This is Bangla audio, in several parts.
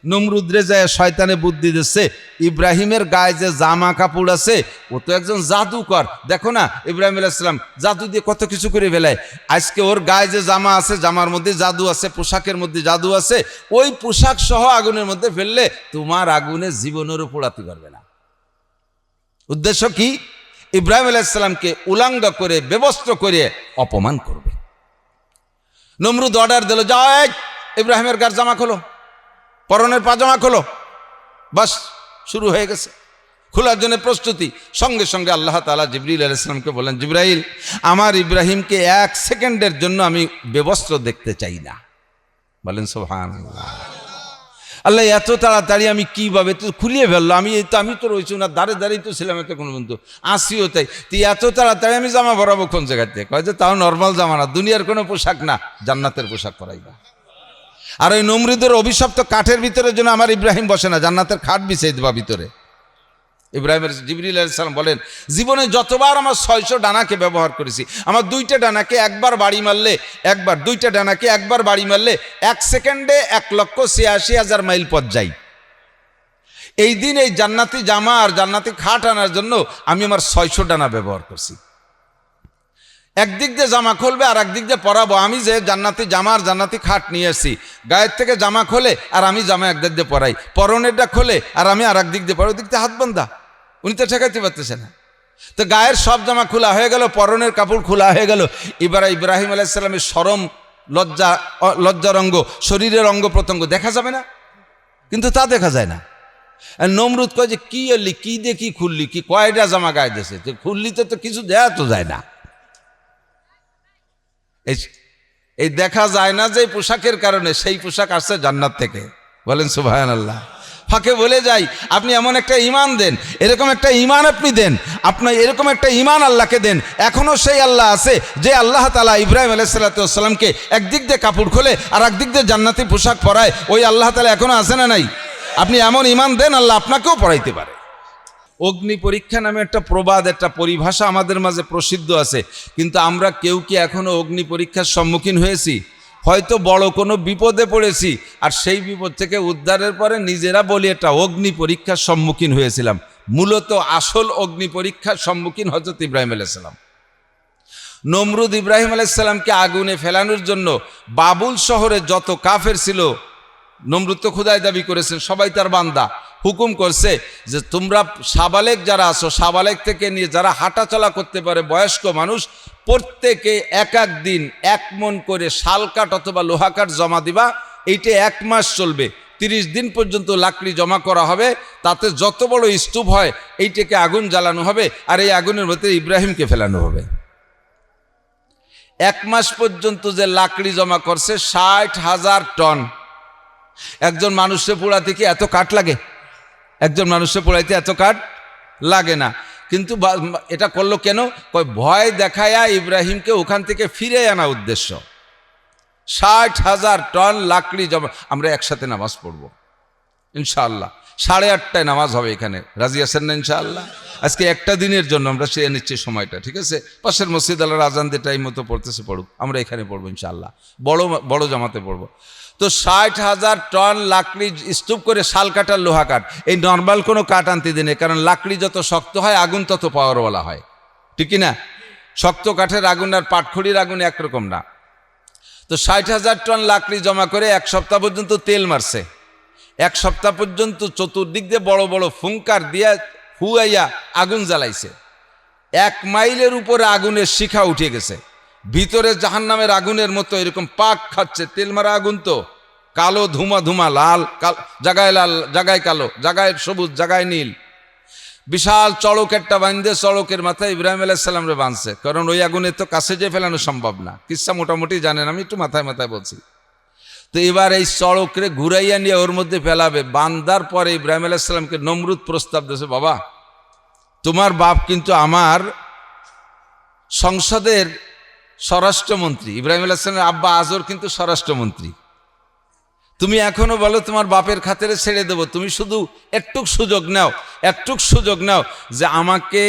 নমরুদ্রে যায় শয়তানে বুদ্ধি দিচ্ছে, ইব্রাহিমের গায়ে যে জামা কাপড় আছে ও তো একজন জাদুকর, দেখো না ইব্রাহিম আলাইহিস সালাম জাদু দিয়ে কত কিছু করে ফেলায়। আজকে ওর গায়ে যে জামা আছে, জামার মধ্যে জাদু আছে, পোশাকের মধ্যে জাদু আছে, ওই পোশাক সহ আগুনের মধ্যে ফেললে তোমার আগুনে জীবনেরও পোড়াতে পারবে না। উদ্দেশ্য কি? ইব্রাহিম আলাইহিস সালামকে উলাঙ্গ করে বেবস্ত্র করে অপমান করবে। নমরুদ অর্ডার দিল, যাও ইব্রাহিমের গায়ের জামা খোলো, পরনের পাজামা খোলো। বাস শুরু হয়ে গেছে, খোলার জন্য প্রস্তুতি। সঙ্গে সঙ্গে আল্লাহ তাআলা জিবরিল আলাইহিস সালামকে বলেন, জিবরাইল, আমার ইব্রাহিমকে 1 সেকেন্ডের জন্য আমি বেবস্ত্র দেখতে চাই না। বলেন সুবহানাল্লাহ। আল্লাহ এত তাড়াতাড়ি আমি কিভাবে তো খুলিয়ে ফেললো, আমি তো রয়েছি না, দাঁড়িয়ে তো ছিলাম এত কোনো বন্ধু আসিও, তাই তুই এত তাড়াতাড়ি আমি জামা পরাবো কোন জায়গাতে? কয় যে তাও নর্মাল জামা না, দুনিয়ার কোনো পোশাক না, জান্নাতের পোশাক পরাইবা। আর ওই নমরুদের অভিশপ্ত কাঠের ভিতরে জন্য আমার ইব্রাহিম বসে না, জান্নাতের খাট বিছিয়ে দেবা ভিতরে। ইব্রাহিমের জিবরিল আলাইহিস সালাম বলেন, জীবনে যতবার আমার 600 ডানাকে ব্যবহার করেছি, আমার 2টা ডানাকে একবার বাড়ি মারলে, 2টা ডানাকে একবার বাড়ি মারলে 1 সেকেন্ডে 1,86,000 মাইল পথ যাই। এই দিন এই জান্নাতি জামা আর জান্নাতি খাট আনার জন্য আমি আমার 600 ডানা ব্যবহার করছি। একদিক দিয়ে জামা খুলবে আর একদিক দিয়ে পরাবো। আমি যে জান্নাতি জামা আর জান্নাতি খাট নিয়ে আসছি, গায়ের থেকে জামা খোলে আর আমি জামা একদিক দিয়ে পরাই, পরনেরটা খোলে আর আমি আর একদিক দিয়ে পরাই, ওদিক দিয়ে হাত বান্ধা, উনি তো ঠেকাইতে পারতেছে না। তো গায়ের সব জামা খোলা হয়ে গেল, পরনের কাপড় খোলা হয়ে গেল। এবার ইব্রাহিম আলাইহিস সালামের শরম, লজ্জার অঙ্গ, শরীরের অঙ্গ প্রত্যঙ্গ দেখা যাবে না, কিন্তু তা দেখা যায় না। আর নমরুদ কয় যে কি এলি, কি দিয়ে কি খুললি, কি কয়টা জামা গায়ে দিয়েছে, খুললি তো কিছু দেয়া তো যায় না। এই দেখা যায় না যে পোশাকের কারণে, সেই পোশাক আসছে জান্নাত থেকে। বলেন সুবহানাল্লাহ। ফাঁকে বলে যাই, আপনি এমন একটা ঈমান দেন, এরকম একটা ঈমান আপনি দেন, আপনি এরকম একটা ঈমান আল্লাহকে দেন। এখনো সেই আল্লাহ আছে যে আল্লাহ তাআলা ইব্রাহিম আলাইহিস সালামকে একদিক দিয়ে কাপড় খোলে আর একদিক দিয়ে জান্নাতি পোশাক পরায়, ওই আল্লাহ তাআলা এখনো আছে না নাই? আপনি এমন ঈমান দেন, আল্লাহ আপনাকেও পরাইতে পারে। অগ্নি পরীক্ষা নামে একটা প্রবাদ, একটা পরিভাষা আমাদের মাঝে প্রসিদ্ধ আছে, কিন্তু আমরা কেউ কি এখনো অগ্নি পরীক্ষার সম্মুখীন হয়েছি? হয়তো বড় কোনো বিপদে পড়েছি, আর সেই বিপদ থেকে উদ্ধারের পরে নিজেরা বলি এটা অগ্নি পরীক্ষার সম্মুখীন হয়েছিলাম। মূলত আসল অগ্নি পরীক্ষার সম্মুখীন হযরত ইব্রাহিম আলাইহিস সালাম। নমরুদ ইব্রাহিম আলাইহিস সালামকে আগুনে ফেলানোর জন্য বাবুল শহরে যত কাফের ছিল, নমরুদ তো খোদাই দাবি করেছেন, সবাই তার বান্দা, হুকুম করছে যে তোমরা সাবালেক যারা আছো, সাবালেক থেকে নিয়ে যারা হাঁটা চলা করতে পারে বয়স্ক মানুষ, প্রত্যেকে এক দিন 1 মণ করে শালকাঠ অথবা লোহাকাঠ জমা দিবা। এইটা 1 মাস চলবে, 30 দিন পর্যন্ত লাকড়ি জমা করা হবে, তাতে যত বড় স্তূপ হয় এইটাকে আগুন জ্বালানো হবে, আর এই আগুনের মধ্যে ইব্রাহিমকে ফেলানো হবে। 1 মাস পর্যন্ত যে লাকড়ি জমা করছে 60,000 টন। একজন মানুষে পোড়াতে কি এত কাঠ লাগে? একজন মানুষে পোড়াইতে এত কাঠ লাগে না। কিন্তু এটা করলো কেন? ভয় দেখায়া ইব্রাহিমকে ওখান থেকে ফিরে আনা উদ্দেশ্য। 60,000 টন লাকড়ি জমা। আমরা একসাথে নামাজ পড়ব ইনশাআল্লাহ, 8:30টায় নামাজ হবে এখানে। রাজি আছেন না ইনশাআল্লাহ? আজকে একটা দিনের জন্য আমরা সে নিচ্ছি সময়টা, ঠিক আছে? পাশের মসজিদ আল্লাহর আজান দিয়ে টাইম মতো পড়তেছে, পড়ুক, আমরা এখানে পড়বো ইনশাআল্লাহ, বড় জামাতে পড়বো। তো 60,000 টন লাকড়ি স্তূপ করে শাল কাঠ আর লোহা কাঠ, এই নর্মাল কোনো কাঠ আনতে দিনে, কারণ লাকড়ি যত শক্ত হয় আগুন তত পাওয়ারওয়ালা হয়, ঠিক না? শক্ত কাঠের আগুন আর পাটখড়ির আগুন একরকম না। তো 60,000 টন লাকড়ি জমা করে 1 সপ্তাহ পর্যন্ত তেল মারছে। 1 সপ্তাহ পর্যন্ত চতুর্দিক দিয়ে বড় বড় ফুঙ্কার দিয়ে হুয়াইয়া আগুন জ্বালাইছে। 1 মাইলের উপরে আগুনের শিখা উঠে গেছে, ভিতরে জাহান্নামের আগুনের মতো এরকম পাক খাচ্ছে। তেল মারা আগুন তো কালো ধুমা, লাল জায়গায় লাল, জায়গায় কালো, জায়গায় সবুজ, জায়গায় নীল। বিশাল চড়ক একটা বাঁধে, চড়কের মাথায় ইব্রাহিম আলাইহিস সালাম রে বাঁধছে, কারণ ওই আগুনে তো কাছে যে ফেলানো সম্ভব না। কিচ্ছা মোটামুটি জানেন, আমি একটু মাথায় বলছি। তো এবার এই চড়করে ঘুরাইয়া নিয়ে ওর মধ্যে ফেলাবে। বান্দার পরে ইব্রাহিম আলাইহিস সালামকে নমরুদ প্রস্তাব দিয়েছে, বাবা তোমার বাপ কিন্তু আমার সংসদের স্বরাষ্ট্রমন্ত্রী। ইব্রাহিম আলাইহিস সালামের আব্বা আজর কিন্তু স্বরাষ্ট্রমন্ত্রী। তুমি এখনো বলো তোমার বাপের খাতিরে ছেড়ে দেবো, তুমি শুধু একটুক সুযোগ নাও যে আমাকে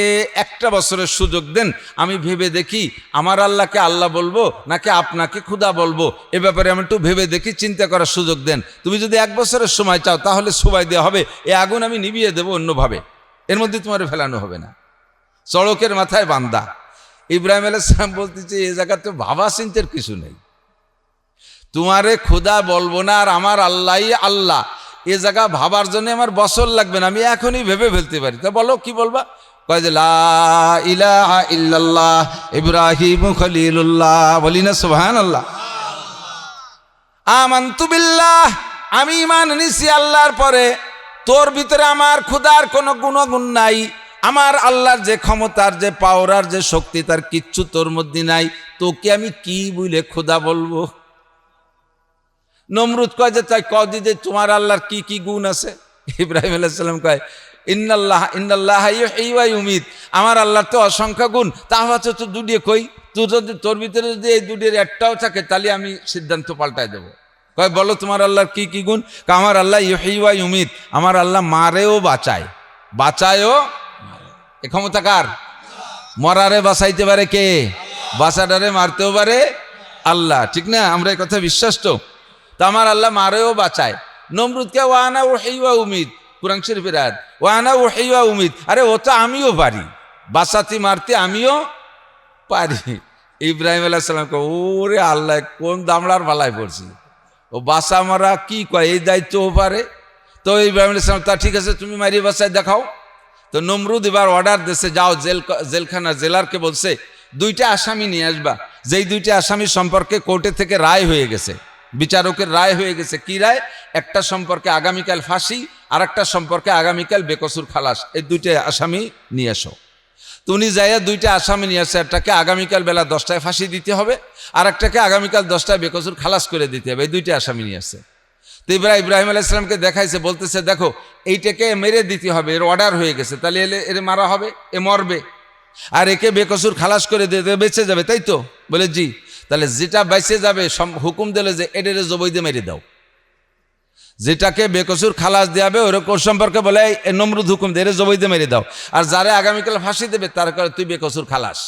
একটা বছরের সুযোগ দেন, আমি ভেবে দেখি আমার আল্লাহকে আল্লাহ বলবো নাকি আপনাকে খুদা বলবো, এ ব্যাপারে আমি একটু ভেবে দেখি, চিন্তা করার সুযোগ দেন। তুমি যদি 1 বছরের সময় চাও তাহলে সময় দেওয়া হবে, এই আগুন আমি নিভিয়ে দেবো অন্যভাবে, এর মধ্যে তোমার ফেলানো হবে না। চড়কের মাথায় বান্দা। ইব্রাহিম আলাইহিস সালাম বলতেছে এই জায়গা তো ভাবা চিন্তার কিছু নেই, তোমারে খোদা বলবো না আর আমার আল্লাহই আল্লাহ, এ জায়গা ভাবার জন্য আমার বছর লাগবে না, আমি এখনই ভেবে ফেলতে পারি। তা বলো কি বলবা? কয় যে লা ইলাহা ইল্লাল্লাহ ইব্রাহিম খলিলুল্লাহ, বলি না সুবহানাল্লাহ। আমানতু বিল্লাহ, আমি ঈমান এনেছি আল্লাহর পরে, তোর ভিতরে আমার খোদার কোনো গুণগুণ নাই, আমার আল্লাহর যে ক্ষমতার যে পাওয়ার যে শক্তি তার কিচ্ছু তোর মধ্যে নাই, তোকে আমি কি বলে খোদা বলবো? নমরুদ কয় যে তাই কও দিদি তোমার আল্লাহর কি কি গুণ আছে? ইব্রাহিম আলাইহিস সালাম কয় ইন্নাল্লাহ ইউহয়ী ওয়া ইউমীত, আমার আল্লাহর তো অসংখ্য গুণ, তাহলে তো দুটিয়ে কই, তুই যদি তোর ভিতরে যদি এই দুটির একটাও থাকে তাহলে আমি সিদ্ধান্ত পাল্টাই দেবো। কয় বলো তোমার আল্লাহর কি কি গুণ? আমার আল্লাহ ইউহয়ী ওয়া ইউমীত, আমার আল্লাহ মারেও বাঁচায়ও। এ ক্ষমতা কার? মরারে বাঁচাইতে পারে কে? বাঁচাটারে মারতেও পারে আল্লাহ, ঠিক না? আমরা এই কথা বিশ্বাস তো। তা আমার আল্লাহ মারেও বাঁচায়। নমরুদকে ওয়ানা উহয়ী ওয়া উমীত, কুরআন শরীফের আয়াত, ওয়ানা উহয়ী ওয়া উমীত, আরে ও তো আমিও পারি, বাঁচাতে মারতে আমিও পারি। ইব্রাহিম আলাইহিস সালাম কয় ওরে আল্লাহ কোন দামড়ার পালায় পড়ছি, ও বাঁচা মারা কি কয়, এই দায়িত্বও পারে। তো ইব্রাহিম আলাইহিস সালাম তা ঠিক আছে তুমি মারিয়ে বাঁচায় দেখাও। তো নমরুদ এবার অর্ডার দিয়েছে, যাও জেলখানা জেলারকে বলছে 2টা আসামি নিয়ে আসবা, যেই 2টা আসামি সম্পর্কে কোর্টে থেকে রায় হয়ে গেছে, বিচারকের রায় হয়ে গেছে। কি রায়? একটা সম্পর্কে আগামীকাল ফাঁসি, আর একটা সম্পর্কে আগামীকাল বেকসুর খালাস, এই 2টা আসামি নিয়ে আসো। তো উনি যাইয়া 2টা আসামি নিয়ে আসে, একটাকে আগামীকাল বেলা 10টায় ফাঁসি দিতে হবে, আর একটাকে আগামীকাল 10টায় বেকসুর খালাস করে দিতে হবে, এই 2টা আসামি নিয়ে আসে। তো ইব্রাহিম আলাইহিস সালামকে দেখাইছে, বলতেছে দেখো এইটাকে মেরে দিতে হবে, এর অর্ডার হয়ে গেছে, তাহলে এর মারা হবে, এ মরবে, আর একে বেকসুর খালাস করে দিতে বেঁচে যাবে, তাই তো? বলে জি। তাহলে যেটা বেঁচে যাবে হুকুম দিলে যে এডেরে জবই দিয়ে মেরে দাও, যেটাকে বেকসুর খালাস দেওয়াবে ওরকম সম্পর্কে বলে নমরুদ হুকুম দিয়ে জবই দিয়ে মেরে দাও, আর যারা আগামীকাল ফাঁসি দেবে তার কারণে তুই বেকসুর খালাস।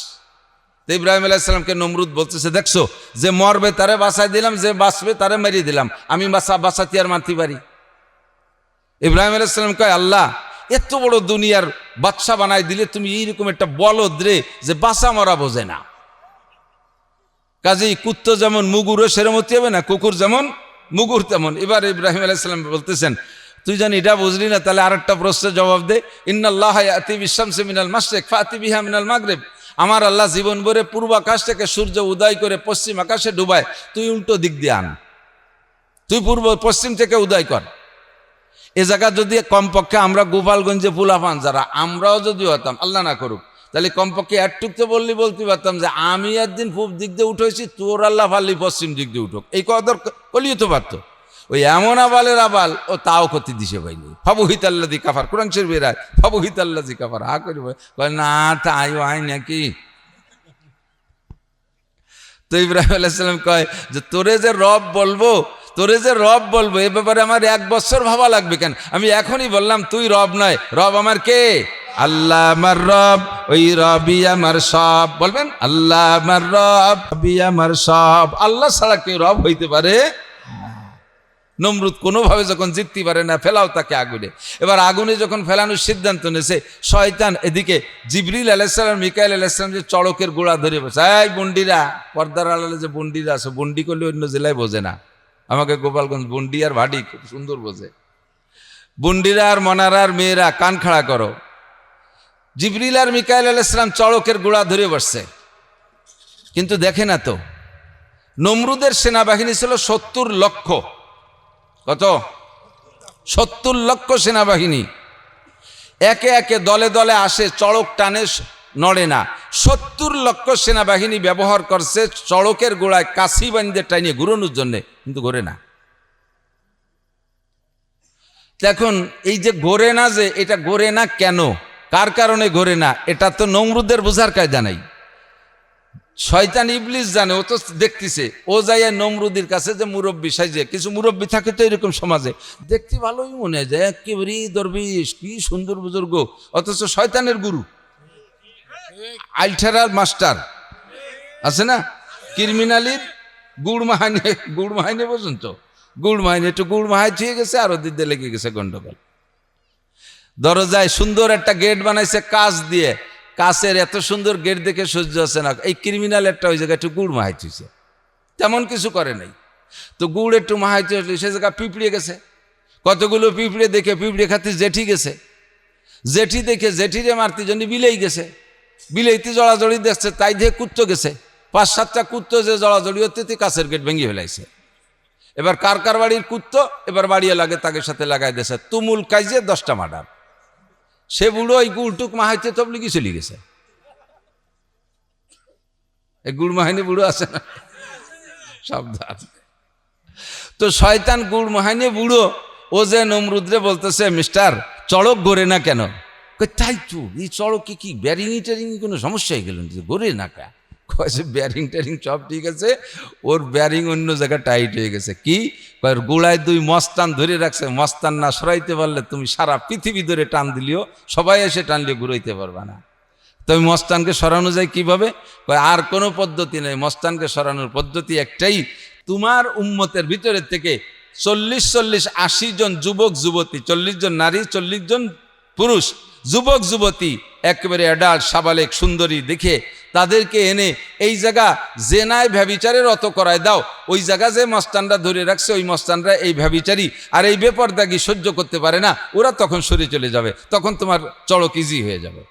তো ইব্রাহিম আলাইহিস সালামকে নমরুদ বলতেছে দেখছো যে মরবে তারে বাঁচাই দিলাম, যে বাঁচবে তারে মেরিয়ে দিলাম, আমি বাঁচাতে আর মারতে পারি? ইব্রাহিম আলাইহিস সালাম কয় আল্লাহ এত বড় দুনিয়ার বাদশা বানাই দিলে তুমি এইরকম একটা বলদ রে যে বাঁচা মরা বোঝে না, কাজেই কুত্তো যেমন মুগুরও সেরমতি হবে না, কুকুর যেমন মুগুর তেমন। এবার ইব্রাহিম আলাইহিস সালাম বলতেছেন তুই জানি এটা বুঝলি না, তাহলে আরেকটা প্রশ্নের জবাব দে, ইন্নাল্লাহ ইয়াতি বিশ-শামসি মিনাল মাশরিক ফাতি বিহা মিনাল মাগরিব, আমার আল্লাহ জীবন ভরে পূর্ব আকাশ থেকে সূর্য উদয় করে পশ্চিম আকাশে ডুবায়, তুই উল্টো দিক দিয়ে আন, তুই পশ্চিম থেকে উদয় কর। এ জায়গা যদি কমপক্ষে আমরা গোপালগঞ্জে ফুলাফান যারা আমরাও যদি হতাম, আল্লাহ না করুক, তাহলে কমপক্ষে একটুক তো বলতে পারতাম যে আমি একদিন পূব দিক দিয়ে উঠেছি, তোর আল্লাহ ফাল্লি পশ্চিম দিক দিয়ে উঠুক, এই কদর কলিও তো পারতো। ওই এমন আবালের আবাল ও তাও ক্ষতি দিছে পাইনি, ফাবুহিত আল্লাযী কাফার, কুরআন শরীফের আয়াত, ফাবুহিত আল্লাযী কাফার, হা করি কয় না তাই হয় নাকি? তো ইব্রাহিম আলাইহিস সালাম কয় যে তোরে যে রব বলবো এ ব্যাপারে আমার 1 বছর ভাবা লাগবে কেন? আমি এখনই বললাম তুই রব নয়, রব আমার কে? আল্লাহ আমার রব, ওই রবই আমার সব। বলবেন আল্লাহ আমার রব, রবই আমার সব। আল্লাহ ছাড়া কেউ রব হইতে পারে? নমরুদ কোনোভাবে যখন জিততে পারে না, ফেলাও তাকে আগুনে। এবার আগুনে যখন ফেলানোর সিদ্ধান্ত নিয়েছে, শয়তান এদিকে জিবরিল আলাইহিস সালাম মিকাইল আলাইহিস সালাম যে চড়কের গোড়া ধরে বসে, এই বন্ডিরা, পর্দার আড়ালে যে বন্ডিরা আছে, বন্ডি করলে অন্য জেলায় বোঝে না, আমাকে গোপালগঞ্জ বন্ডি আর ভাডি খুব সুন্দর বোঝে। বন্ডিরা আর মনারার মেয়েরা কান খাড়া করো, জিবরিল আর মিকাইল আলাইহিস সালাম চড়কের গোড়া ধরে বসছে, কিন্তু দেখে না তো নমরুদের সেনাবাহিনী ছিল 70 লক্ষ। কত? 70 লক্ষ সেনাবাহিনী একে একে দলে দলে আসে, চড়ক টানে, নড়ে না। 70 লক্ষ সেনাবাহিনী ব্যবহার করছে চড়কের গোড়ায় কাশি বান্ধে টাইনিয়ে ঘুরানোর জন্যে, কিন্তু ঘোরে না। এখন এই যে ঘোরে না, যে এটা ঘোরে না কেন, কার কারণে ঘোরে না, এটা তো নমরুদের বোঝার কায়দা নাই। শয়তান ইবলিস জানে, ও তো দেখতেছে, ও যাইয়া নমরুদের কাছে যে মুরব্বী সাইজে, কিছু মুরব্বী থাকে তো এরকম সমাজে, দেখতে ভালোই মনে হয় যায় একেবারে দরবেশ, কি সুন্দর বুজুর্গ, অথচ শয়তানের গুরু, আইলঠারার মাস্টার আছে না, ক্রিমিনালির গুড় মাহাইনে পর্যন্ত, গুড় মাহাইনে একটু গুড় মাহাই ছুঁয়ে গেছে, আর ওদিকে লেগে গেছে গন্ডগোল। দরজায় সুন্দর একটা গেট বানাইছে কাঁচ দিয়ে, কাছের এত সুন্দর গেট দেখে সহ্য আছে না, এই ক্রিমিনাল একটা ওই জায়গায় একটু গুড় মাহাইছে, তেমন কিছু করে নাই, তো গুড় একটু মাহাইতে সে জায়গা পিঁপড়ে গেছে, কতগুলো পিঁপড়ে দেখে পিঁপড়ে খাতে জেঠি গেছে, জেঠি দেখে জেঠিরে মারতে জন্য বিলেই গেছে, বিলেইতে জড়াজড়ি দেখছে, তাই দিয়ে কুত্তো গেছে, 5-7টা কুত্তো যে জড়াজড়ি হতে কাছের গেট ভেঙে ফেলাইছে। এবার কার কার বাড়ির কুত্তো এবার বাড়িয়ে লাগে, তাকে সাথে লাগাই দিয়েছে, তুমুল কাইজে 10টা মার্ডার। সে বুড়ো ওই গুড়টুক মাহাইতে তবলিগি চলে গেছে, এই গুড় মাহাইনি বুড়ো আছে না, সাবধান। তো শয়তান গুড় মাহাইনি বুড়ো, ও যে নমরুদরে বলতেছে, মিস্টার চড়ক গড়ে না কেন? তাই তো, এই চড়কে কি ব্যারিং টেরিং কোনো সমস্যা হয়ে গেল, গড়ে না কা? কয়েছে ব্যারিং ট্যারিং সব ঠিক আছে, ওর ব্যারিং অন্য জায়গায় টাইট হয়ে গেছে। কি কয়ের গোড়ায় 2 মস্তান ধরে রাখছে, মস্তান না সরাইতে পারলে তুমি সারা পৃথিবী ধরে টান দিলেও সবাই এসে টানলে ঘুরাইতে পারবা না। তবে মস্তানকে সরানো যায় কিভাবে? আর কোনো পদ্ধতি নেই, মস্তানকে সরানোর পদ্ধতি একটাই, তোমার উম্মতের ভিতরের থেকে 40-80 জন যুবক যুবতী, 40 জন নারী 40 জন পুরুষ যুবক যুবতী একেবারে অ্যাডাল্ট সাবালেক সুন্দরী দেখে তাদেরকে এনে এই জায়গা জেনায় ব্যভিচারের অত করায় দাও, ওই জায়গা যে মস্তানরা ধরে রাখছে ওই মস্তানরা এই ব্যভিচারী আর এই বেপরদাগি সহ্য করতে পারে না, ওরা তখন সরে চলে যাবে, তখন তোমার চড়ক ইজি হয়ে যাবে।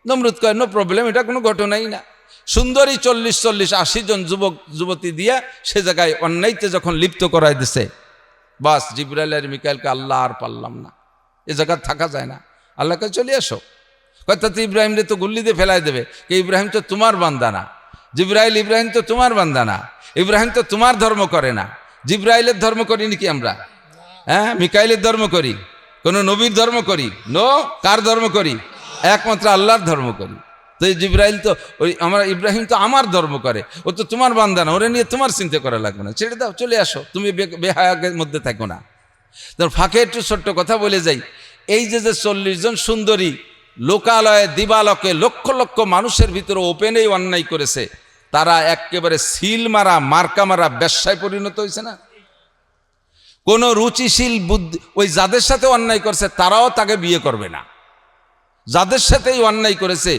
নমরুদ কয় নো প্রবলেম, এটা কোনো ঘটনাই না। সুন্দরী 40-80 জন যুবক যুবতী দিয়া সে জায়গায় অন্যায়তে যখন লিপ্ত করাই দিছে, বাস জিবরাইল আর মিকাইলকে আল্লাহ আর পারলাম না, এ জায়গা থাকা যায় না, আল্লাহকে চলে আসো। কথা তো ইব্রাহিমরে তো গুল্লি দিয়ে ফেলাই দেবে, কে ইব্রাহিম তো তোমার বান্দা না, জিবরাইল ইব্রাহিম তো তোমার বান্দা না, ইব্রাহিম তো তোমার ধর্ম করে না, জিবরাইলের ধর্ম করি নাকি আমরা? হ্যাঁ, মিকাইলের ধর্ম করি, কোন নবীর ধর্ম করি? নো। কার ধর্ম করি? একমাত্র আল্লাহর ধর্ম করি। তো এই জিবরাইল তো ওই আমরা, ইব্রাহিম তো আমার ধর্ম করে, ও তো তোমার বান্দা না, ওরে নিয়ে তোমার চিন্তা করা লাগবে না, ছেড়ে দাও, চলে আসো, তুমি বেহায়ার মধ্যে থাকো না। তোর ফাঁকে একটু ছোট্ট কথা বলে যাই, এই যে 40 জন সুন্দরী লোকালয়ে দিবালকে লক্ষ লক্ষ মানুষের ভিতরে ওপেনেই অন্যায় করেছে, তারা একেবারে সিল মারা মার্কা মারা ব্যবসায় পরিণত হয়েছে না। কোন রুচিশীল বুদ্ধি, ওই যাদের সাথে অন্যায় করছে তারাও তাকে বিয়ে করবে না, যাদের সাথেই অন্যায় করেছে,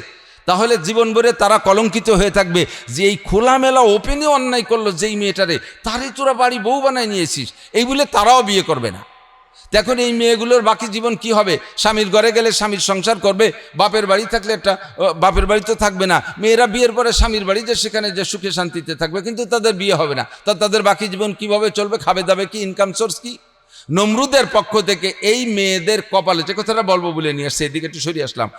তাহলে জীবন ভরে তারা কলঙ্কিত হয়ে থাকবে যে এই খোলামেলা ওপেনে অন্যায় করলো যেই মেয়েটারে, তারই তোরা বাড়ি বউ বানায় নিয়েছিস, এই বলে তারাও বিয়ে করবে না। দেখুন এই মেয়েগুলোর বাকি জীবন কি হবে? স্বামীর ঘরে গেলে স্বামীর সংসার করবে, বাপের বাড়ি থাকলে একটা বাপের বাড়িতে থাকবে না, মেয়েরা বিয়ের পরে স্বামীর বাড়ি যে সেখানে যে সুখে শান্তিতে থাকবে, কিন্তু তাদের বিয়ে হবে না, তা তাদের বাকি জীবন কিভাবে চলবে? খাবে দাবে কি? ইনকাম সোর্স কি? নমরুদের পক্ষ থেকে এই মেয়েদের কপালে, যে কথাটা বলবো বলে নিয়ে আসছে, এদিকে একটু সরিয়ে আসলাম,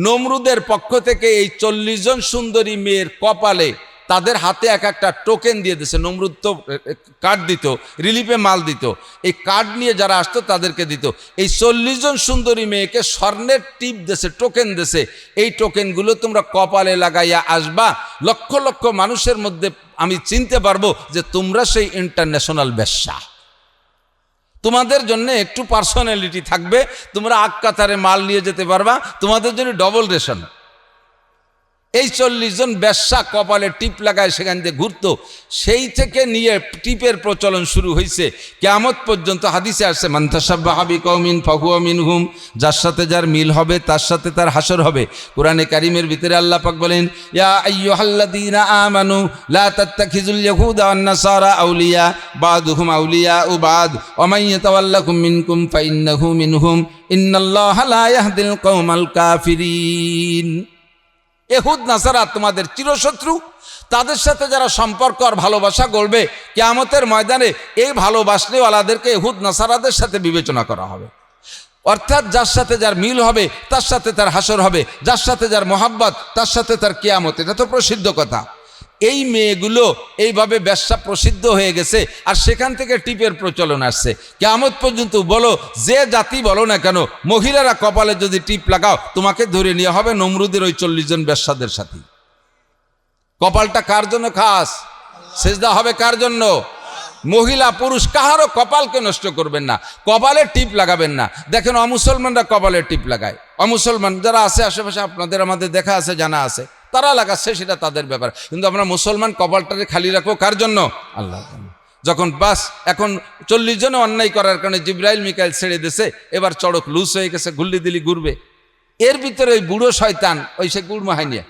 নমরুদের পক্ষ থেকে এই 40 জন সুন্দরী মেয়ের কপালে তাদের হাতে এক একটা টোকেন দিয়ে দিছে। নমরুদ তো কার্ড দিত, রিলিফে মাল দিত, এই কার্ড নিয়ে যারা আসতো তাদেরকে দিত। এই 40 জন সুন্দরী মেয়েকে স্বর্ণের টিপ দেশে, টোকেন দেশে, এই টোকেনগুলো তোমরা কপালে লাগাইয়া আসবা, লক্ষ লক্ষ মানুষের মধ্যে আমি চিনতে পারবো যে তোমরা সেই ইন্টারন্যাশনাল বেশ্যা। তোমাদের জন্য একটু পার্সোনালিটি থাকবে, তোমরা আগ কাতারে মাল নিয়ে যেতে পারবা, তোমাদের জন্য ডবল রেশন। এই 40 জন বেশ্যা কপালে টিপ লাগায় সেখান দিয়ে ঘুরতো, সেই থেকে নিয়ে টিপের প্রচলন শুরু হয়েছে কিয়ামত পর্যন্ত। হাদিসে আসছে মান তাশাব্বাহা বিকওমিন ফাহুয়া মিনহুম, যার সাথে যার মিল হবে তার সাথে তার হাসর হবে। কোরআনে কারিমের ভিতরে আল্লাহ পাক বলেন, ইয়া আইয়ুহাল্লাযীনা আমানু লা তাত্তাখিযুল ইয়াহুদা ওয়ান নাসারা আউলিয়া বা'দুহুম আউলিয়াউ বা'দ ওয়া মান ইয়াতাওয়াল্লাকুম মিনকুম ফাইন্নাহু মিনহুম ইন্নাল্লাহা লা ইয়াহদিল কওমাল কাফিরিন। ইহুদ নাসারা তোমাদের চিরশত্রু, তাদের সাথে যারা সম্পর্ক আর ভালোবাসা গড়বে, কিয়ামতের ময়দানে এই ভালোবাসলেওয়ালাদেরকে ইহুদ নাসারাদের সাথে বিবেচনা করা হবে। অর্থাৎ যার সাথে যার মিল হবে তার সাথে তার হাসর হবে, যার সাথে যার মোহাব্বত তার সাথে তার কিয়ামত। এটা তো প্রসিদ্ধ কথা। এই মেয়েগুলো এইভাবে ব্যবসা প্রসিদ্ধ হয়ে গেছে, আর সেখান থেকে টিপের প্রচলন আসছে। কিয়ামত পর্যন্ত বলো, যে জাতি বলো না কেন, মহিলারা কপালে যদি টিপ লাগাও তোমাকে ধরে নিয়ে হবে নমরুদের ওই 40 জন ব্যবসাদের সাথে। কপালটা কার জন্য খাস? সেজদা হবে কার জন্য? মহিলা পুরুষ কাহারও কপালকে নষ্ট করবেন না, কপালে টিপ লাগাবেন না। দেখেন অমুসলমানরা কপালে টিপ লাগায়, অমুসলমান যারা আছে আশেপাশে আপনাদের আমাদের দেখা আছে, জানা আছে, তারা লাগাচ্ছে, সেটা তাদের ব্যাপার। কিন্তু আমরা মুসলমান কপালটাকে খালি রাখবো কার জন্য? আল্লাহর জন্য। যখন বাস এখন 40 জনে অন্যায় করার কারণে জিব্রাইল মিকাইল ছেড়ে দিয়েছে, এবার চড়ক লুজ হয়ে গেছে, গুল্লি দিলি ঘুরবে। এর ভিতরে ওই বুড়ো শয়তান ওই সে গুড় মাহাইনিয়া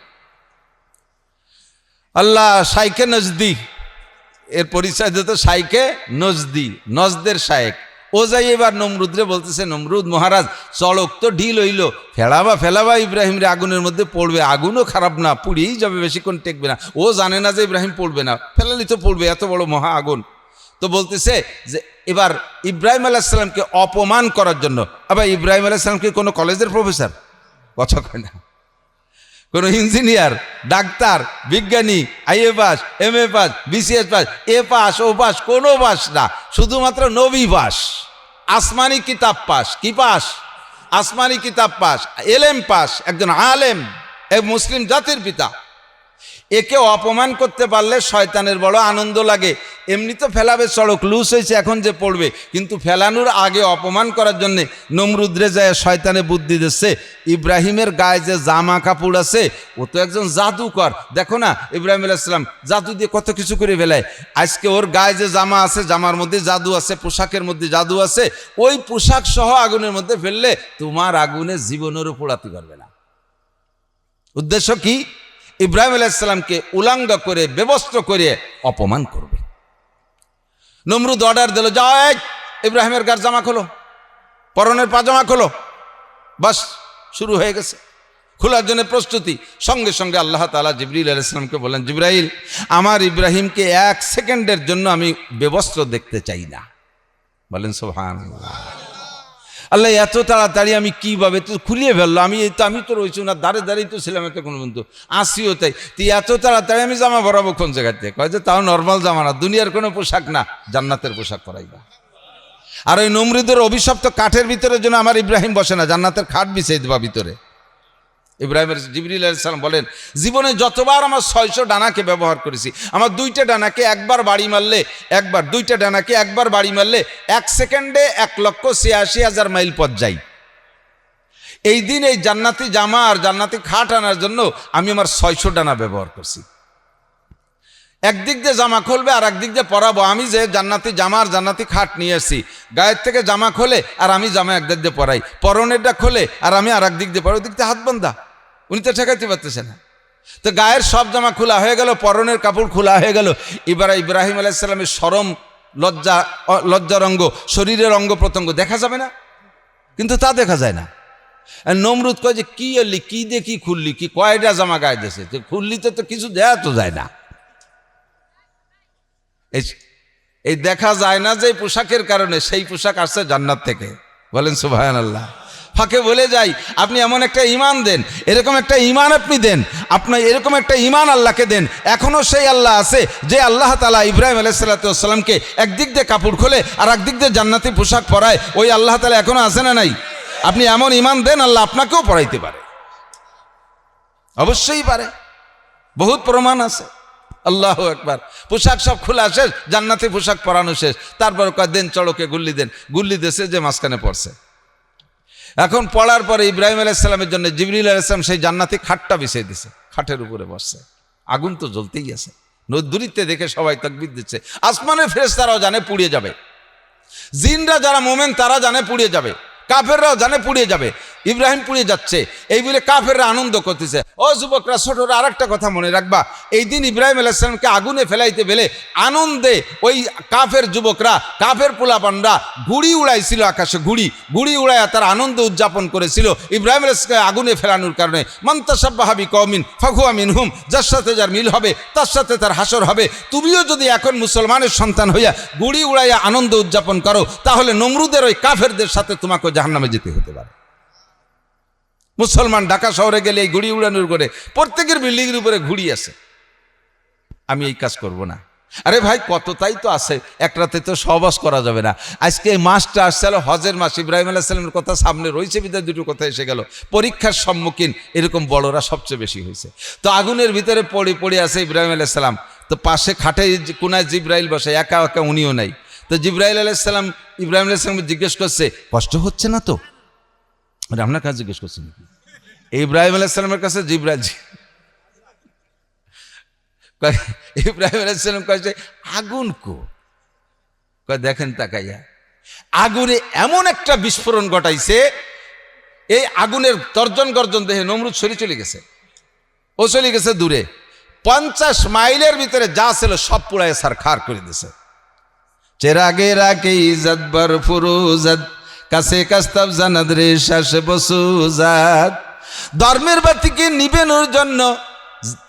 আল্লাহ শাইকে নজদি, এর পরিচয় দিত শাইকে নজদি, নজদের শায়েক। ও যাই এবার নমরুদরে বলতেছে, নমরুদ মহারাজ চড়ক তো ঢিল হইল, ফেলাবা ইব্রাহিম রে আগুনের মধ্যে পড়বে, আগুনও খারাপ না, পুড়িয়েই যাবে, বেশিক্ষণ টেকবে না। ও জানে না যে ইব্রাহিম পড়বে না, ফেলালি তো পড়বে, এত বড় মহা আগুন। তো বলতেছে যে এবার ইব্রাহিম আলাইহিস সালামকে অপমান করার জন্য, আবার ইব্রাহিম আলাইহিস সালাম কি কোনো কলেজের প্রফেসর? কথা কয় না। কোনো ইঞ্জিনিয়ার, ডাক্তার, বিজ্ঞানী, IA pass, MA pass, BCS pass, এ পাস ও পাস, কোনো পাস না, শুধুমাত্র নবী পাস, আসমানি কিতাব পাস। কি পাস? আসমানি কিতাব পাস, এলেম পাস, একজন আলেম, এক মুসলিম জাতির পিতা। একে অপমান করতে পারলে শয়তানের বড় আনন্দ লাগে। এমনি তো ফেলাবে, চড়ক লুজ হয়েছে, এখন যে পড়বে, কিন্তু ফেলানোর আগে অপমান করার জন্যে নমরুদরে যায় শয়তানে বুদ্ধি দিচ্ছে। ইব্রাহিমের গায়ে যে জামা কাপড় আছে, ও তো একজন জাদুকর। দেখো না ইব্রাহিম আলাইহিস সালাম জাদু দিয়ে কত কিছু করে ফেলায়। আজকে ওর গায়ে যে জামা আছে, জামার মধ্যে জাদু আছে, পোশাকের মধ্যে জাদু আছে। ওই পোশাক সহ আগুনের মধ্যে ফেললে তোমার আগুনে জীবনেরও পোড়াতে পারবে না। উদ্দেশ্য কি? ইব্রাহিম আলাইহিস সালামকে উলাঙ্গ করে, ব্যবস্থ করে অপমান করবে। নমরুদ অর্ডার দিল, যাও ইব্রাহিমের গার জামা খোলো, পরনের পাজামা খোলো। বাস শুরু হয়ে গেছে, খোলার জন্য প্রস্তুতি। সঙ্গে সঙ্গে আল্লাহ তাআলা জিবরিল আলাইহিস সালামকে বলেন, জিবরাইল, আমার ইব্রাহিমকে 1 সেকেন্ডের জন্য আমি ব্যবস্থ দেখতে চাই না। বলেন সুবহানাল্লাহ। আল্লাহ এত তাড়াতাড়ি আমি কিভাবে তো খুলিয়ে ফেললো, আমি তো রয়েছি না, দাঁড়িয়ে তো ছিলাম এত কোনো বন্ধু আসিও, তাই তুই এত তাড়াতাড়ি আমি জামা পরাবো কোন জায়গাতে? কয় যে তাও নর্মাল জামা না, দুনিয়ার কোনো পোশাক না, জান্নাতের পোশাক পরাইবা। আর ওই নমরুদের অভিশপ্ত কাঠের ভিতরে যেন আমার ইব্রাহিম বসে না, জান্নাতের খাট বিছিয়ে দেবা ভিতরে। ইব্রাহিমের জিবরিল আলাইহিস সালাম বলেন, জীবনে যতবার আমার 600 ডানাকে ব্যবহার করেছি, আমার 2টা ডানাকে একবার বাড়ি মারলে, 2টা ডানাকে একবার বাড়ি মারলে 1 সেকেন্ডে 1,86,000 মাইল পথ যাই। এই দিন এই জান্নাতি জামা আর জান্নাতি খাট আনার জন্য আমি আমার 600 ডানা ব্যবহার করছি। একদিক দিয়ে জামা খুলবে আর একদিক দিয়ে পরাবো। আমি যে জান্নাতি জামা আর জান্নাতি খাট নিয়ে আসি, গায়ের থেকে জামা খোলে আর আমি জামা একদিক দিয়ে পরাই, পরনেরটা খোলে আর আমি আর একদিক দিয়ে পরাই, ওই দিক দিয়ে হাত বান্ধা, উনি তো ঠেকাইতে পারতেছে না। তো গায়ের সব জামা খোলা হয়ে গেল, পরনের কাপড় খোলা হয়ে গেল। এবার ইব্রাহিম আলাইহিস সালামের শরম, লজ্জার অঙ্গ, শরীরের অঙ্গ প্রত্যঙ্গ দেখা যাবে না, কিন্তু তা দেখা যায় না। আর নমরুদ কয় যে কি এলি, কি দিয়ে কি খুললি, কি কয়টা জামা গায়ে দিয়েছে, খুললি তো কিছু দেয়া তো যায় না। এই দেখা যায় না যে পোশাকের কারণে, সেই পোশাক আসছে জান্নাত থেকে। বলেন সুবহানাল্লাহ। ফাঁকে বলে যাই, আপনি এমন একটা ঈমান দেন, এরকম একটা ঈমান আপনি দেন, আপনার এরকম একটা ঈমান আল্লাহকে দেন। এখনো সেই আল্লাহ আছে যে আল্লাহ তাআলা ইব্রাহিম আলাইহিস সালামকে একদিক দিয়ে কাপড় খোলে আর একদিক দিয়ে জান্নাতি পোশাক পরায়। ওই আল্লাহ তাআলা এখনো আছে না নাই? আপনি এমন ঈমান দেন, আল্লাহ আপনাকেও পরাইতে পারে, অবশ্যই পারে, বহুত প্রমাণ আছে। আল্লাহু আকবার। পোশাক সব খোলা শেষ, জান্নাতি পোশাক পরানো শেষ, তারপর দেন চড়কে গুল্লি দেন, গুল্লি দেশে যে মাঝখানে পড়ছে। এখন পড়ার পরে ইব্রাহিম আলাইহিস সালামের জন্য জিবরিল আলাইহিস সালাম সেই জান্নাতি খাটটা বিছিয়ে দিছে, খাটের উপরে বসছে। আগুন তো জ্বলতেই আছে, দূরিতে দেখে সবাই তাকবীর দিচ্ছে। আসমানের ফেরেশতারাও জানে পুড়িয়ে যাবে, জিনরা যারা মোমেন তারা জানে পুড়িয়ে যাবে, কাফেররাও জানে পুড়িয়ে যাবে। ইব্রাহিম পুড়িয়ে যাচ্ছে এই বলে কাফেররা আনন্দ করতেছে। ও যুবকরা, ছোটরা, আর একটা কথা মনে রাখবা, এই দিন ইব্রাহিম আলাইহিস সালামকে আগুনে ফেলাইতে গেলে আনন্দে ওই কাফের যুবকরা, কাফের পোলাপানরা ঘুড়ি উড়াইছিল, আকাশে ঘুড়ি উড়াইয়া তার আনন্দ উদযাপন করেছিল ইব্রাহিম আলাইহিস সালামকে আগুনে ফেলানোর কারণে। মান তাশাব্বাহা বিকওমিন ফাহুয়া মিনহুম, যার সাথে যার মিল হবে তার সাথে তার হাসর হবে। তুমিও যদি এখন মুসলমানের সন্তান হইয়া ঘুড়ি উড়াইয়া আনন্দ উদযাপন করো, তাহলে নমরুদের ওই কাফেরদের সাথে তোমাকে জাহান্নামে যেতে হতে পারে। মুসলমান ঢাকা শহরে গেলে এই ঘুড়ি উড়ানোর করে প্রত্যেকের বিল্ডিংয়ের উপরে ঘুড়ি আছে। আমি এই কাজ করব না। আরে ভাই কত তাই তো আছে, এক রাতে তো সহবাস করা যাবে না। আজকে এই মাসটা আসছে হলো হজের মাস, ইব্রাহিম আলাইহিস সালামের কথা সামনে রয়েছে বিধায় দুটো কথা এসে গেল। পরীক্ষার সম্মুখীন এরকম বড়রা সবচেয়ে বেশি হয়েছে। তো আগুনের ভিতরে পড়ে আছে ইব্রাহিম আলাইহিস সালাম, তো পাশে খাটে কোনায় জিব্রাইল বসে, একা একা উনিও নাই। তো জিব্রাইল আলাইহিস সালাম ইব্রাহিম আলাইহিস সালামকে জিজ্ঞেস করছে, কষ্ট হচ্ছে না তো? আপনার কাছে জিজ্ঞেস করছে নাকি? ইব্রাহিম আলাইহিস সালামের কাছে জিব্রাইল ইব্রাহিম আলাইহিস সালাম কয়েছে আগুন কো? দেখেন তাকাইয়া, আগুনে এমন একটা বিস্ফোরণ ঘটাইছে, এই আগুনের তর্জন গর্জন দেখে নমরুদ সরে চলে গেছে। ও চলে গেছে দূরে, 50 মাইলের ভিতরে যা ছিল সব পুড়ায় ছারখার করে দিয়েছে। চেরাগে রাকে ইজ্জত বর ফুরুজাত, কাছে কাস্তাব জানাদ রে শাসে বসুজাত। ধর্মের বাতিকে নিবেনোর জন্য,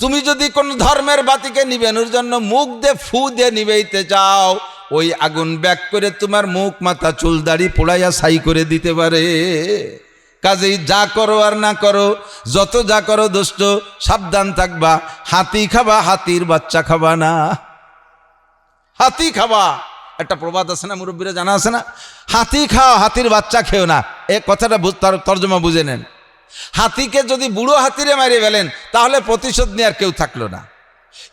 তুমি যদি কোন ধর্মের বাতিকে নিবেনোর জন্য মুখ দিয়ে ফু দিয়ে নিবেইতে চাও, ওই আগুন ব্যাক করে তোমার মুখ মাথা চুল দাড়ি পোড়াইয়া ছাই করে দিতে পারে। কাজেই যা করো আর না করো, যত যা করো দোস্ত, সাবধান থাকবা। হাতি খাবা, হাতির বাচ্চা খাবা না। হাতি খাবা, একটা প্রবাদ আছে না, মুরব্বীরা জানা আছে না, হাতি খাও হাতির বাচ্চা খেও না। এ কথাটা তর্জমা বুঝে নেন। হাতিকে যদি বুড়ো হাতিরে মারিয়ে ফেলেন তাহলে প্রতিশোধ নেওয়ার কেউ থাকলো না,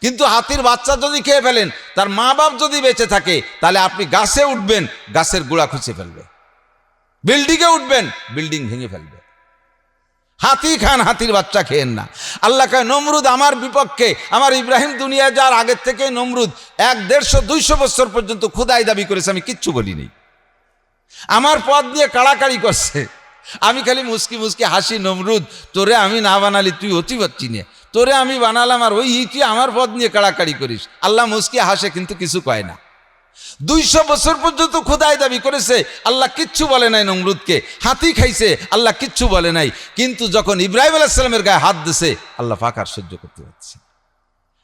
কিন্তু হাতির বাচ্চা যদি খেয়ে ফেলেন, তার মা বাপ যদি বেঁচে থাকে, তাহলে আপনি গাছে উঠবেন, গাছের গোড়া খুঁচে ফেলবে। বিল্ডিংয়ে উঠবেন, বিল্ডিং ভেঙে ফেলবে। হাতি খান, হাতির বাচ্চা খেয়েন না। আল্লাহ কয় নমরুদ আমার বিপক্ষে, আমার ইব্রাহিম দুনিয়া যাওয়ার আগের থেকে নমরুদ 100-150-200 বছর পর্যন্ত খোদাই দাবি করেছে, আমি কিচ্ছু বলিনি। আমার পদ নিয়ে কাড়াকাড়ি করছে, আমি খালি মুস্কি মুস্কি হাসি, নমরুদ তোরে আমি না বানালি তুই অতি পাচ্ছি নে, তোরে আমি বানালাম আর ওই তুই আমার পদ নিয়ে কাড়াকাড়ি করিস। আল্লাহ মুস্কি হাসে কিন্তু কিছু কয় না। 200 বছর পর্যন্ত খোদাই দাবি করেছে, আল্লাহ কিচ্ছু বলে নাই নমরুদকে। হাতি খাইছে, আল্লাহ কিচ্ছু বলে নাই। কিন্তু যখন ইব্রাহিম আলাইহিস সালামের গায়ে হাত দিছে, আল্লাহ পাক আর সহ্য করতে পারছে।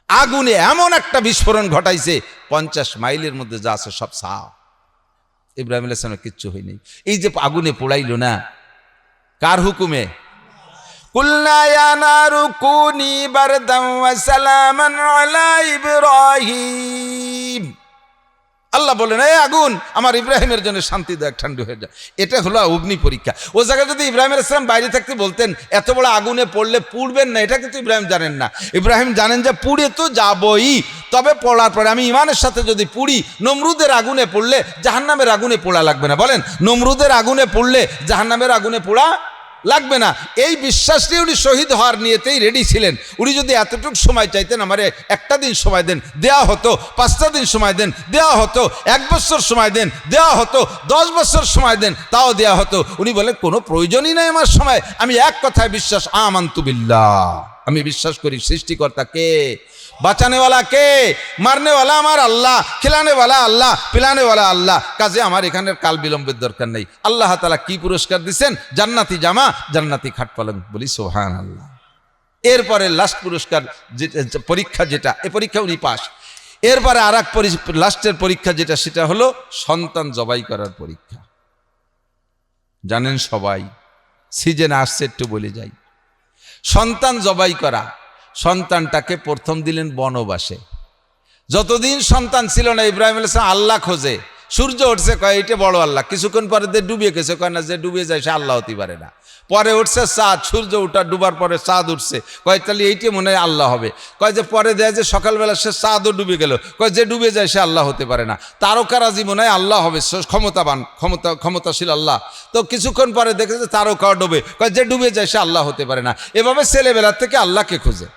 আগুনে এমন একটা বিস্ফোরণ ঘটাইছে, 50 মাইলের মধ্যে যা আছে সব সাফ। ইব্রাহিম আলাইহিস সালামের কিচ্ছু হয়নি। এই যে আগুনে পোড়াইল না, কার হুকুমে? কুলনা ইয়া নারু কুনি বারদাম ওয়া সালামান আলা ইব্রাহিম। আল্লাহ বলেন, এই আগুন আমার ইব্রাহিমের জন্য শান্তিদায়ক ঠান্ডা হয়ে যায়। এটা হলো অগ্নি পরীক্ষা। ও জায়গায় যদি ইব্রাহিম আলাইহিস সালাম বাইরে থাকতে বলতেন এত বড় আগুনে পড়লে পুড়বেন না, এটা কিন্তু ইব্রাহিম জানেন না। ইব্রাহিম জানেন যে পুড়ে তো যাবই, তবে পড়ার পরে আমি ইমানের সাথে যদি পুড়ি, নমরুদের আগুনে পড়লে জাহান্নামের আগুনে পোড়া লাগবে না। বলেন, নমরুদের আগুনে পড়লে জাহান্নামের আগুনে পোড়া লাগবে না। এই বিশ্বাস নিয়ে উনি শহীদ হওয়ার নিয়েতেই রেডি ছিলেন। উনি যদি এতটুকু সময় চাইতেন, আমারে একটা দিন সময় দেন, দেয়া হতো। 5টা দিন সময় দেন, দেওয়া হতো। 1 বছর সময় দেন, দেওয়া হতো। 10 বছর সময় দেন, তাও দেওয়া হতো। উনি বলেন কোনো প্রয়োজনই নাই আমার সময়, আমি এক কথায় বিশ্বাস, আমানতু বিল্লাহ, আমি বিশ্বাস করি সৃষ্টিকর্তা কে, বাঁচানেওয়ালা কে, মারনেওয়ালা আমার আল্লাহ, খিলানেওয়ালা আল্লাহ, পিলানেওয়ালা আল্লাহ। কাজে আমার এখানের কাল বিলম্বের দরকার নেই। আল্লাহ তাআলা কি পুরস্কার দিচ্ছেন? জান্নাতি জামা, জান্নাতি খাট পালং। বলি সুবহানাল্লাহ। এরপরে লাস্ট পুরস্কার পরীক্ষা যেটা, এই পরীক্ষা উনি পাস। এরপরে আর এক লাস্টের পরীক্ষা যেটা, সেটা হলো সন্তান জবাই করার পরীক্ষা। জানেন সবাই, সিজন আসছে একটু বলে যাই। সন্তান জবাই করা, সন্তানটাকে প্রথম দিলেন বনবাসে। যতদিন সন্তান ছিল না, ইব্রাহিম আলাইহিস সালাম আল্লাহ খোঁজে। সূর্য উঠছে, কয় এটা বড় আল্লাহ। কিছুক্ষণ পরে ডুবিয়ে গেছে, কয় না, যে ডুবিয়ে যায় সে আল্লাহ হতে পারে না। পরে উঠছে চাঁদ, সূর্য উঠা ডুবার পরে চাঁদ উঠছে, কয় তাহলে এইটি মনে হয় আল্লাহ হবে। কয় যে পরে দেয় যে সকালবেলা সে চাঁদও ডুবে গেল, কয় যে ডুবে যায় সে আল্লাহ হতে পারে না। তারকারাজি মনে হয় আল্লাহ হবে, ক্ষমতাবান ক্ষমতাশীল আল্লাহ। তো কিছুক্ষণ পরে দেখে যে তারকা ডুবে, কয় যে ডুবে যায় সে আল্লাহ হতে পারে না। এভাবে ছেলেবেলার থেকে আল্লাহকে খুঁজে,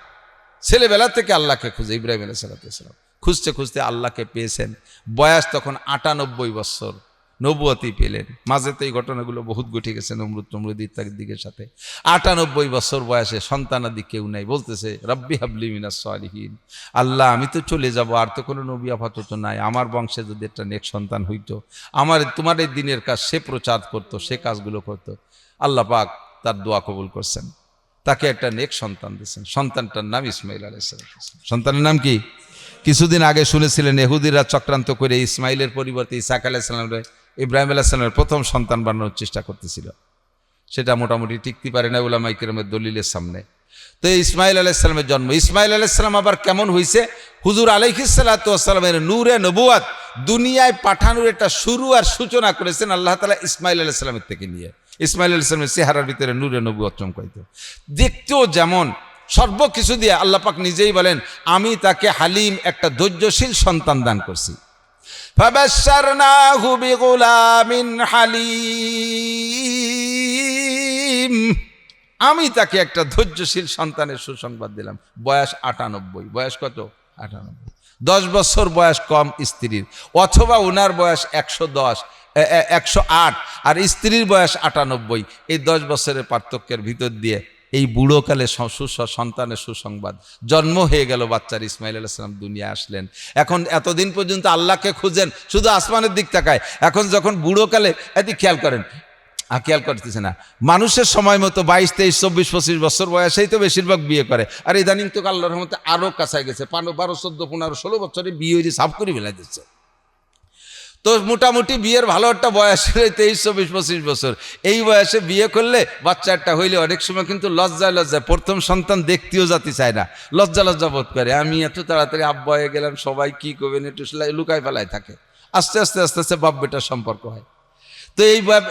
ছেলেবেলা থেকে আল্লাহকে খুঁজে ইব্রাহিম আলাইহিস সালাম খুঁজতে খুঁজতে আল্লাহকে পেয়েছেন। বয়স তখন 98 বছর, নবুয়তি পেলেন। মাঝে তো এই ঘটনাগুলো বহুত ঘটে গেছে, নমরুদ ইত্যাদির দিকের সাথে। 98 বছর বয়সে সন্তানাদি কেউ নাই, বলতেছে রব্বি হাবলি মিনাস সালিহিন, আল্লাহ আমি তো চলে যাব, আর তো কোনো নবী আপাতত নাই। আমার বংশে যদি একটা নেক সন্তান হইতো, আমার তোমার এই দিনের কাজ সে প্রচার করতো, সে কাজগুলো করতো। আল্লাহ পাক তার দোয়া কবুল করছেন, তাকে একটা নেক সন্তান দিয়েছেন। সন্তানটার নাম ইসমাইল আলাইহিস সালাম। সন্তানের নাম কি? কিছুদিন আগে শুনেছিলেন ইহুদিরা চক্রান্ত করে ইসমাইলের পরিবর্তে ইসহাক আলাইহিস সালামের, ইব্রাহিম আলাইহিস সালামের প্রথম সন্তান বানানোর চেষ্টা করতেছিল। সেটা মোটামুটি টিকতে পারে না উলামায়ে কেরামের দলিলের সামনে। তো ইসমাইল আলাইহিস সালামের জন্ম। ইসমাইল আলাইহিস সালাম আবার কেমন হয়েছে? হুজুর আলাইহিস সালাতু ওয়াস সালামের নূরে নবুয়াত দুনিয়ায় পাঠানোর একটা শুরু আর সূচনা করেছেন আল্লাহ তাআলা ইসমাইল আলাইহিস সালামের থেকে নিয়ে। ইসমাইল আলাইহিস সালামের চেহারার ভিতরে নূরে নবুয়াত চমকাইতো, দেখতেও যেমন, সর্বকিছু দিয়ে আল্লাহ পাক নিজেই বলেন আমি তাকে হালিম, একটা ধৈর্যশীল সন্তান দান করছি। ফাবাশশারনাহু বিগুলামিন হালিম, আমি তাকে একটা ধৈর্যশীল সন্তানের সুসংবাদ দিলাম। বয়স 98। বয়স কত? 98। 10 বছর বয়স কম স্ত্রীর, অথবা ওনার বয়স 110, 108 আর স্ত্রীর বয়স 98। এই 10 বছরের পার্থক্যের ভিতর দিয়ে এই বুড়োকালে সন্তানের সুসংবাদ, জন্ম হয়ে গেল বাচ্চার। ইসমাইল আলাইহিস সালাম দুনিয়া আসলেন। এখন এতদিন পর্যন্ত আল্লাহকে খুঁজেন, শুধু আসমানের দিক তাকায়। এখন যখন বুড়োকালে, এটি খেয়াল করেন, খেয়াল করতেছে না, মানুষের সময় মতো 22, 23, 24, 25 বছর বয়সেই তো বেশিরভাগ বিয়ে করে। আর ইদানিং তো আল্লাহর রহমতে আরও কাছায় গেছে, 12, 14, 15, 16 বছরে বিয়ে হয়ে সাফ করে ফেলা দিচ্ছে। তো মোটামুটি বিয়ের ভালো একটা বয়স 23, 24, 25 বছর। এই বয়সে বিয়ে করলে বাচ্চা একটা হইলে অনেক সময় কিন্তু লজ্জায় প্রথম সন্তান দেখতেও যেতে চায় না, লজ্জা বোধ করে। আমি এত তাড়াতাড়ি আব্বা হয়ে গেলাম, সবাই কি করবেন, একটু লুকায় ফেলায় থাকে। আস্তে আস্তে আস্তে আস্তে বাপ বেটার সম্পর্ক হয়। তো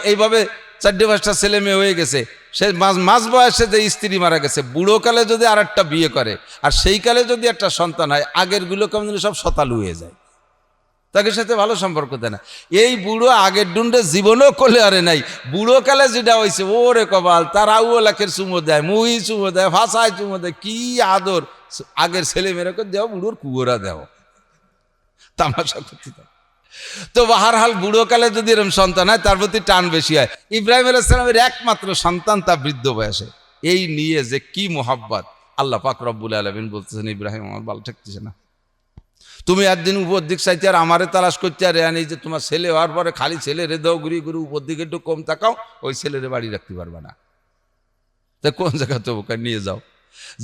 এইভাবে 4-5টা ছেলে মেয়ে হয়ে গেছে। সে মাঝ বয়সে যে স্ত্রী মারা গেছে, বুড়োকালে যদি আর একটা বিয়ে করে আর সেই কালে যদি একটা সন্তান হয়, আগেরগুলো কেমন সব শতালু হয়ে যায়, তাকে সাথে ভালো সম্পর্ক দেয় না। এই বুড়ো আগের ডুন্ডে জীবনও করলে আরে নাই, বুড়োকালে যেটা হয়েছে ওরে কপাল, তার আউলাখের চুমো দেয়, মুহি চুমো দেয়, ভাষায় চুমো দেয়, কি আদর। আগের ছেলে মেয়েরাকে দেও, বুড়োর কুয়োরা দেও, তামাশা করতে থাকে। তো বাহারহাল বুড়োকালে যদি এরকম সন্তান হয় তার প্রতি টান বেশি হয়। ইব্রাহিম আলাইহিস সালামের একমাত্র সন্তান তা বৃদ্ধ বয়সে, এই নিয়ে যে কি মোহাব্বত। আল্লাহ পাক রব্বুল আলামিন বলতেছেন, ইব্রাহিম আমার ভালো ঠেকতেছে না, তুমি একদিন উপর দিক চাইতে আর আমারে তালাশ করতে, আর এই যে তোমার ছেলে হওয়ার পরে খালি ছেলে রে দাও, ঘুরি ঘুরি উপর দিকে একটু কম তাকাও, ওই ছেলেরে বাড়ি রাখতে পারবে না। তা কোন জায়গা তো নিয়ে যাও।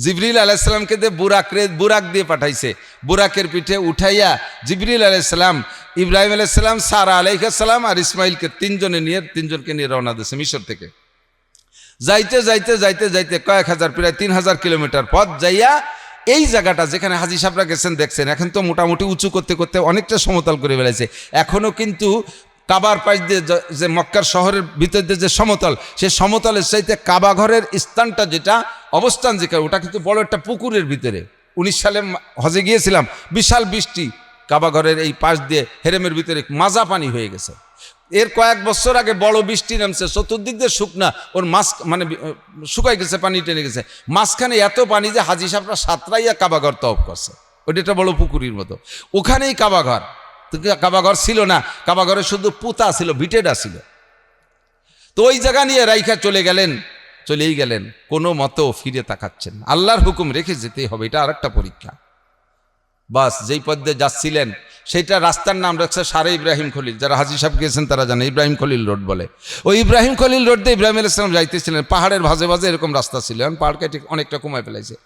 জিবরিল আলাইহিস সালামকে দিয়ে বুরাক দিয়ে পাঠাইছে, বুরাকের পিঠে উঠাইয়া জিবরিল আলাইহিস সালাম, ইব্রাহিম আলাইহিস সালাম, সারা আলাইহিস সালাম আর ইসমাইলকে তিনজনকে নিয়ে রওনা দিয়েছে মিশর থেকে। যাইতে যাইতে যাইতে যাইতে কয়েক হাজার, প্রায় 3000 কিলোমিটার পথ যাইয়া এই জায়গাটা যেখানে হাজী সাহেবরা গেছেন দেখছেন, এখন তো মোটামুটি উঁচু করতে করতে অনেকটা সমতল করে ফেলেছে। এখনও কিন্তু কাবার পাশ দিয়ে যে মক্কার শহরের ভিতর দিয়ে যে সমতল, সে সমতলের চাইতে কাবা ঘরের স্থানটা যেটা অবস্থান যেখানে, ওটা কিন্তু বড় একটা পুকুরের ভিতরে। 19 সালে হজে গিয়েছিলাম, বিশাল বৃষ্টি, কাবা ঘরের এই পাশ দিয়ে হেরেমের ভিতরে মাজা পানি হয়ে গেছে। এর কয়েক বছর আগে বড় বৃষ্টি নামছে, চতুর্দিক দিয়ে শুকনা, ওর মাছ মানে শুকাই গেছে, পানি টেনে গেছে, মাঝখানে এত পানি যে হাজী সাহেবরা সাঁতরাইয়া কাবাঘর তওয়াফ করছে। ওইটা একটা বড় পুকুরির মতো, ওখানেই কাবাঘর। কাবাঘর ছিল না, কাবাঘরে শুধু পুতা ছিল, ভিটেডা ছিল। তো ওই জায়গা নিয়ে রাইখা চলেই গেলেন, কোনো মতো ফিরে তাকাচ্ছেন না। আল্লাহর হুকুম রেখে যেতেই হবে, এটা আর একটা পরীক্ষা। বাস যেই পথে যাচ্ছিলেন সেইটা রাস্তার নাম রাখছে সারে ইব্রাহিম খলিল। যারা হাজী সাহেব গিয়েছেন তারা জানে ইব্রাহিম খলিল রোড বলে। ওই ইব্রাহিম খলিল রোড দিয়ে ইব্রাহিম আলাইহিস সালাম যাইতেছিলেন, পাহাড়ের ভাজে ভাজে এরকম রাস্তা ছিল, এখন পাহাড়কে ঠিক অনেকটা কমায় ফেলাইছে।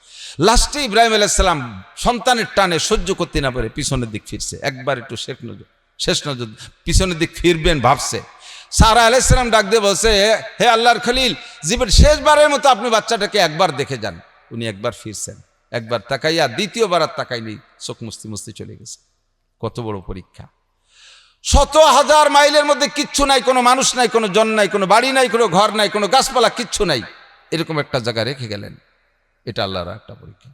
লাস্টে ইব্রাহিম আলাইহিস সালাম সন্তানের টানে সহ্য করতে না পারে পিছনের দিক ফিরছে, একবার একটু শেষ নজর পিছনের দিক ফিরবেন ভাবছে। সারা আলাইহিস সালাম ডাক দিয়ে বলছে, হে আল্লাহর খলিল, জীবনের শেষবারের মতো আপনি বাচ্চাটাকে একবার দেখে যান। উনি একবার ফিরছেন, একবার তাকাইয়া দ্বিতীয়বার আর তাকাইনি, চোখ মুস্তি মুস্তি চলে গেছে। কত বড় পরীক্ষা! 100,000 মাইলের মধ্যে কিচ্ছু নাই, কোনো মানুষ নাই, কোনো জন নাই, কোনো বাড়ি নাই, কোনো ঘর নাই, কোনো গাছপালা কিচ্ছু নাই, এরকম একটা জায়গা রেখে গেলেন। এটা আল্লাহর একটা পরীক্ষা।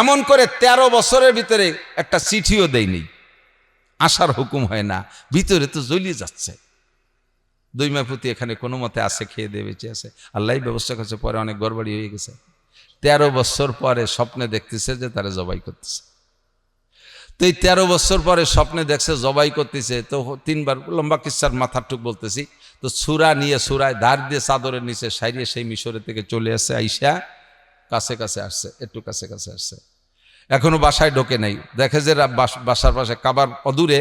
এমন করে 13 বছরের ভিতরে একটা চিঠিও দেয়নি, আসার হুকুম হয় না, ভিতরে তো জ্বলিয়ে যাচ্ছে। 2 মাইপুতি এখানে কোনো মতে আসে, খেয়ে দিয়ে বেঁচে আছে, আল্লাহই ব্যবস্থা করছে। পরে অনেক গড়বড়ি হয়ে গেছে। 13 বছর পরে স্বপ্নে দেখতেছে যে তারা জবাই করতেছে। তো এই 13 বছর পরে স্বপ্নে দেখছে জবাই করতেছে। তো 3বার লম্বা কিচ্ছার মাথার টুক বলতেছি, তো ছুরা নিয়ে ছুরায় ধার দিয়ে চাদরের নিচে সাইরিয়ে সেই মিশরের থেকে চলে আসছে, আইসা কাছে কাছে আসছে, একটু কাছে কাছে আসছে, এখনো বাসায় ঢোকে নাই। দেখে যে বাসার পাশে কাবার অদূরে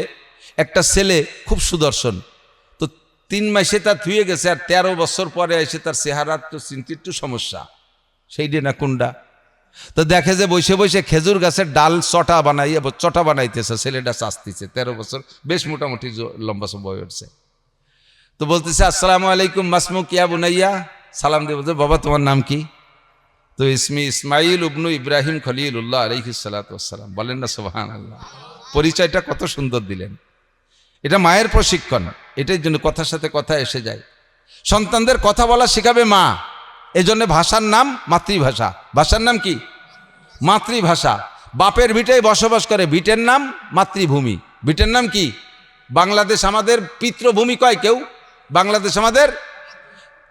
একটা ছেলে খুব সুদর্শন, তো 3 মাসে তার ধুয়ে গেছে, আর 13 বছর পরে এসে তার চেহারার তো চিন্তিত একটু সমস্যা, সেই ডে না কোনটা। তো দেখে যে বসে বসে খেজুর গাছের ডাল চটা বানাইতেছে, ছেলেটা চাচতেছে, 13 বছর, বেশ মোটামুটি লম্বা বয়স উঠছে। তো বলতেছে, আসসালামু আলাইকুম মাসমুক ইয়া বুনাইয়া, সালাম দিয়ে বলছে, বাবা তোমার নাম কি? তো ইসমি ইসমাইল ইবনু ইব্রাহিম খলিলুল্লাহ আলাইহিস সালাতু ওয়াসসালাম। বলেন না সুবহানাল্লাহ। পরিচয়টা কত সুন্দর দিলেন। এটা মায়ের প্রশিক্ষণ, এটার জন্য কথার সাথে কথা এসে যায়। সন্তানদের কথা বলা শেখাবে মা, এজন্য ভাষার নাম মাতৃভাষা। ভাষার নাম কি? মাতৃভাষা। বাপের ভিটায় বসবাস করে, ভিটের নাম মাতৃভূমি। ভিটের নাম কি? বাংলাদেশ আমাদের পিতৃভূমি কয় কেউ। বাংলাদেশ আমাদের,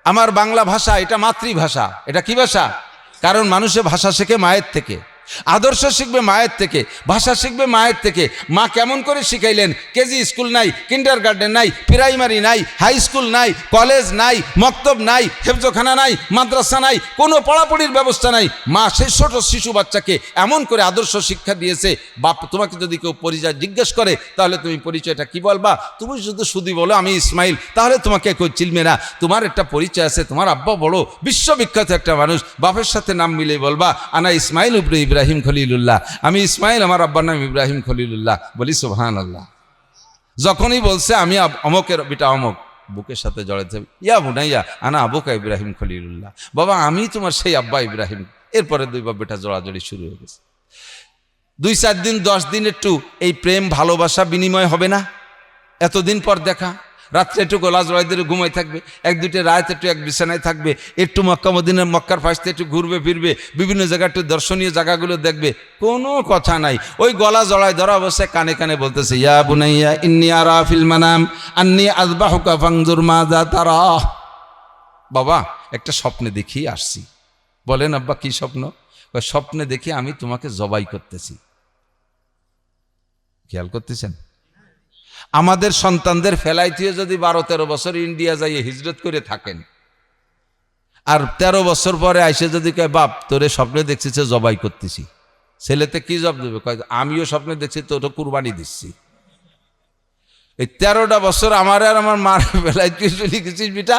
আমার বাংলা ভাষা এটা মাতৃভাষা। এটা কি ভাষা? কারণ মানুষে ভাষা শেখে মায়ের থেকে, আদর্শ শিখবে মায়ের থেকে, ভাষা শিখবে মায়ের থেকে। মা কেমন করে শিখাইলেন? কেজি স্কুল নাই, কিন্ডার গার্ডেন নাই, প্রাইমারি নাই, হাই স্কুল নাই, কলেজ নাই, মক্তব নাই, হেফজখানা নাই, মাদ্রাসা নাই, কোনো পড়াপড়ির ব্যবস্থা নাই। মা সেই ছোট শিশু বাচ্চাকে এমন করে আদর্শ শিক্ষা দিয়েছে। বাপ, তোমাকে যদি কেউ পরিচয় জিজ্ঞেস করে তাহলে তুমি পরিচয়টা কি বলবা? তুমি শুধু বলো আমি ইসমাইল, তাহলে তোমাকে কেউ চিনবে না। তোমার একটা পরিচয় আছে, তোমার আব্বা বড় বিশ্ববিখ্যাত একটা মানুষ, বাপের সাথে নাম মিলে বলবা আনা ইসমাইল ইবনে ইব্রাহিম খলিলুল্লাহ, আমি ইসমাইল, আমার আব্বার নাম ইব্রাহিম খলিলুল্লাহ। বলি সুবহানাল্লাহ। যখনই বলছে আমি অমকের বেটা অমক, বুকের সাথে জড়াতে হবে, ইয়া বুনাইয়া আনা আবুকা ইব্রাহিম খলিলুল্লাহ, বাবা আমি তোমার সেই আব্বা ইব্রাহিম। এরপরে দুই বাপ বেটা জড়াজড়ি শুরু হয়ে গেছে। 2-4 দিন 10 দিন একটু এই প্রেম ভালোবাসা বিনিময় হবে না? এতদিন পর দেখা, রাত্রে একটু গলা জড়াই দিয়ে ঘুমাই থাকবে, 1-2 রাত একটু এক বিছানায় থাকবে, একটু মক্কা মদিনার মক্কার ফাঁসতে একটু ঘুরবে ফিরবে, বিভিন্ন জায়গায় একটু দর্শনীয় জায়গাগুলো দেখবে, কোনো কথা নাই। ওই গলা জড়াই ধরা অবস্থায় কানে কানে বলতেছে ইয়া বুনাইয়া ইন্নী আরা ফিল মানাম আন্নী আযবাহুকা ফানজুর মাযা তারা। বাবা একটা স্বপ্নে দেখি আসছি। বলেন আব্বা কি স্বপ্ন? স্বপ্নে দেখি আমি তোমাকে জবাই করতেছি। খেয়াল করতেছেন? আমাদের সন্তানদের ফেলাই দিয়ে যদি 12-13 বছর ইন্ডিয়া যাইয়ে হিজরত করে থাকেন, আর 13 বছর পরে আইসে যদি কয় বাপ তোরে স্বপ্নে দেখছিস জবাই করতেছি, ছেলেতে কি জবাব দেবে? আমিও স্বপ্নে দেখছি তোর কুরবানি দিচ্ছি। এই 13টা বছর আমার আর আমার মার ফেলাই তুই চলে গেছিস বেটা,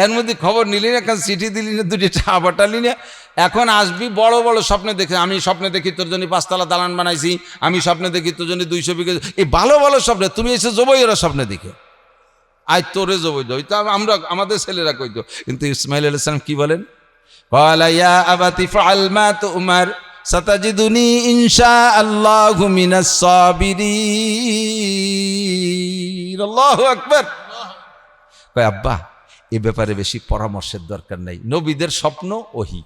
এর মধ্যে খবর নিলি না, এখন চিঠি দিলি না, 2টি চা পাঠালি না, এখন আসবি বড় বড় স্বপ্নে দেখে। আমি স্বপ্নে দেখি তোর জন্য 5 তলা দালান বানাইছি, আমি স্বপ্নে দেখি তোর জন্য 200 বিঘা। এই ভালো ভালো স্বপ্নে তুমি এসে জবই ওরা স্বপ্নে দেখে, আজ তোরে জবই দই। তা আমরা আমাদের ছেলেরা কইতো, কিন্তু ইসমাইল আলাইহিস সালাম কি বলেন? ক্বালা ইয়া আবাতি ফাআল মা তুমার সাতাজিদুনি ইনশাআল্লাহু মিনাস সাবিরিন। আল্লাহু আকবার। কয় আব্বা এ ব্যাপারে বেশি পরামর্শের দরকার নাই, নবীদের স্বপ্ন ওহী।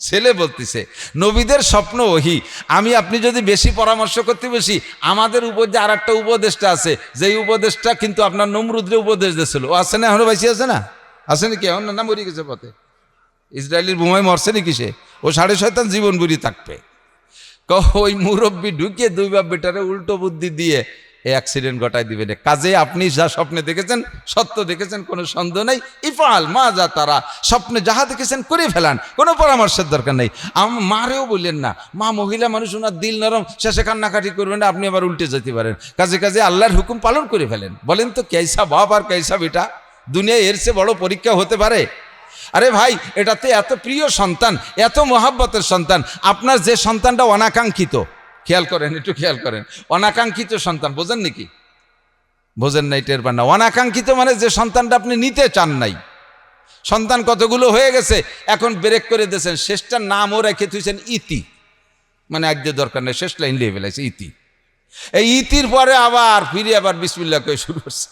ছেলে বলতেছে নবীদের স্বপ্ন ওহী, আমি আপনি যদি বেশি পরামর্শ করতে বসি, আমাদের উপর যে আর একটা উপদেশটা আছে, যেই উপদেশটা কিন্তু আপনার নমরুদরে উপদেশ দিয়েছিল, ও আছে না এখনো বেশি আছে না? আছে নাকি? এখন না মরে গেছে পথে, ইসরায়েলের বোমায় মরছে নাকি সে? ও 6.5 জীবন বুড়ি থাকবে। ওই মুরব্বী ঢুকিয়ে 2 বাপ বেটারে উল্টো বুদ্ধি দিয়ে অ্যাক্সিডেন্ট ঘটাই দিবে না। কাজে আপনি যা স্বপ্নে দেখেছেন, সত্য দেখেছেন, কোনো সন্দেহ নেই। ইফআল মা যা তারা, স্বপ্নে যাহা দেখেছেন করে ফেলান, কোনো পরামর্শের দরকার নেই। মারেও বললেন না, মা মহিলা মানুষ, ওনার দিল নরম, শেষে কান্নাকাটি করবেন না, আপনি আবার উল্টে যেতে পারেন। কাজে কাজে আল্লাহর হুকুম পালন করে ফেলেন। বলেন তো কেসা বাপ আর কেসা বেটা, দুনিয়ায় এর চেয়ে বড় পরীক্ষা হতে পারে? আরে ভাই এটাতে এত প্রিয় সন্তান, এত মহাব্বতের সন্তান, আপনার যে সন্তানটা অনাকাঙ্ক্ষিত, খেয়াল করেন, একটু খেয়াল করেন, অনাকাঙ্ক্ষিত সন্তান বোঝেন নাকি? বোঝেন নাই, টের পান না। অনাকাঙ্ক্ষিত মানে যে সন্তানটা আপনি নিতে চান নাই। সন্তান কতগুলো হয়ে গেছে, এখন ব্রেক করে দিয়েছেন, শেষটার নামও রেখে তুইছেন ইতি, মানে একদের দরকার নেই, শেষ লাইন লিয়ে ফেলাইছে ইতি। এই ইতির পরে আবার ফিরে আবার বিসমিল্লাহ করে শুরু করছে,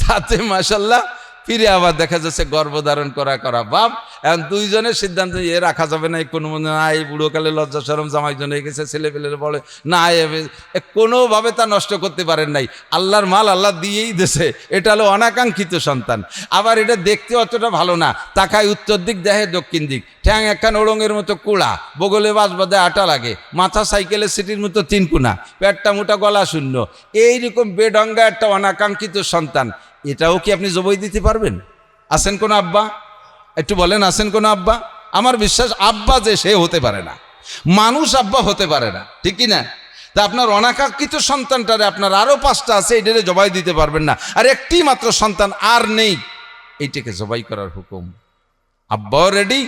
তাতে মাশাআল্লাহ ফিরে আবার দেখা যাচ্ছে গর্ভধারণ করা বাপ। এখন দুইজনের সিদ্ধান্ত এ রাখা যাবে না, কোনো মনে না, এই বুড়োকালে লজ্জা শরম জামাইজন হয়ে গেছে, ছেলে পেলের বলে না, কোনোভাবে তা নষ্ট করতে পারেন নাই। আল্লাহর মাল আল্লাহ দিয়েই দিয়েছে, এটা হলো অনাকাঙ্ক্ষিত সন্তান। আবার এটা দেখতে অতটা ভালো না, তাকায় উত্তর দিক, দেখে দক্ষিণ দিক, ঠ্যাং একখান ওড়ঙের মতো কুড়া, বগলে বাস বাঁধে আটা লাগে, মাথা সাইকেলের সিটির মতো 3 কোনা, পেটটা মোটা, গলা শূন্য, এইরকম বেডঙ্গা একটা অনাকাঙ্ক্ষিত সন্তান, এটাও কি আপনি জবাই দিতে পারবেন? আছেন কোন আব্বা? একটু বলেন, আছেন কোন আব্বা? আমার বিশ্বাস আব্বা যে সে হতে পারে না, মানুষ আব্বা হতে পারে না, ঠিক কি না? তা আপনার অনাকাঙ্ক্ষিত সন্তানটারে আপনার আরো 5টা আছে, এটারে জবাই দিতে পারবেন না, আর একটি মাত্র সন্তান আর নেই, এইটাকে জবাই করার হুকুম। আব্বাও রেডি,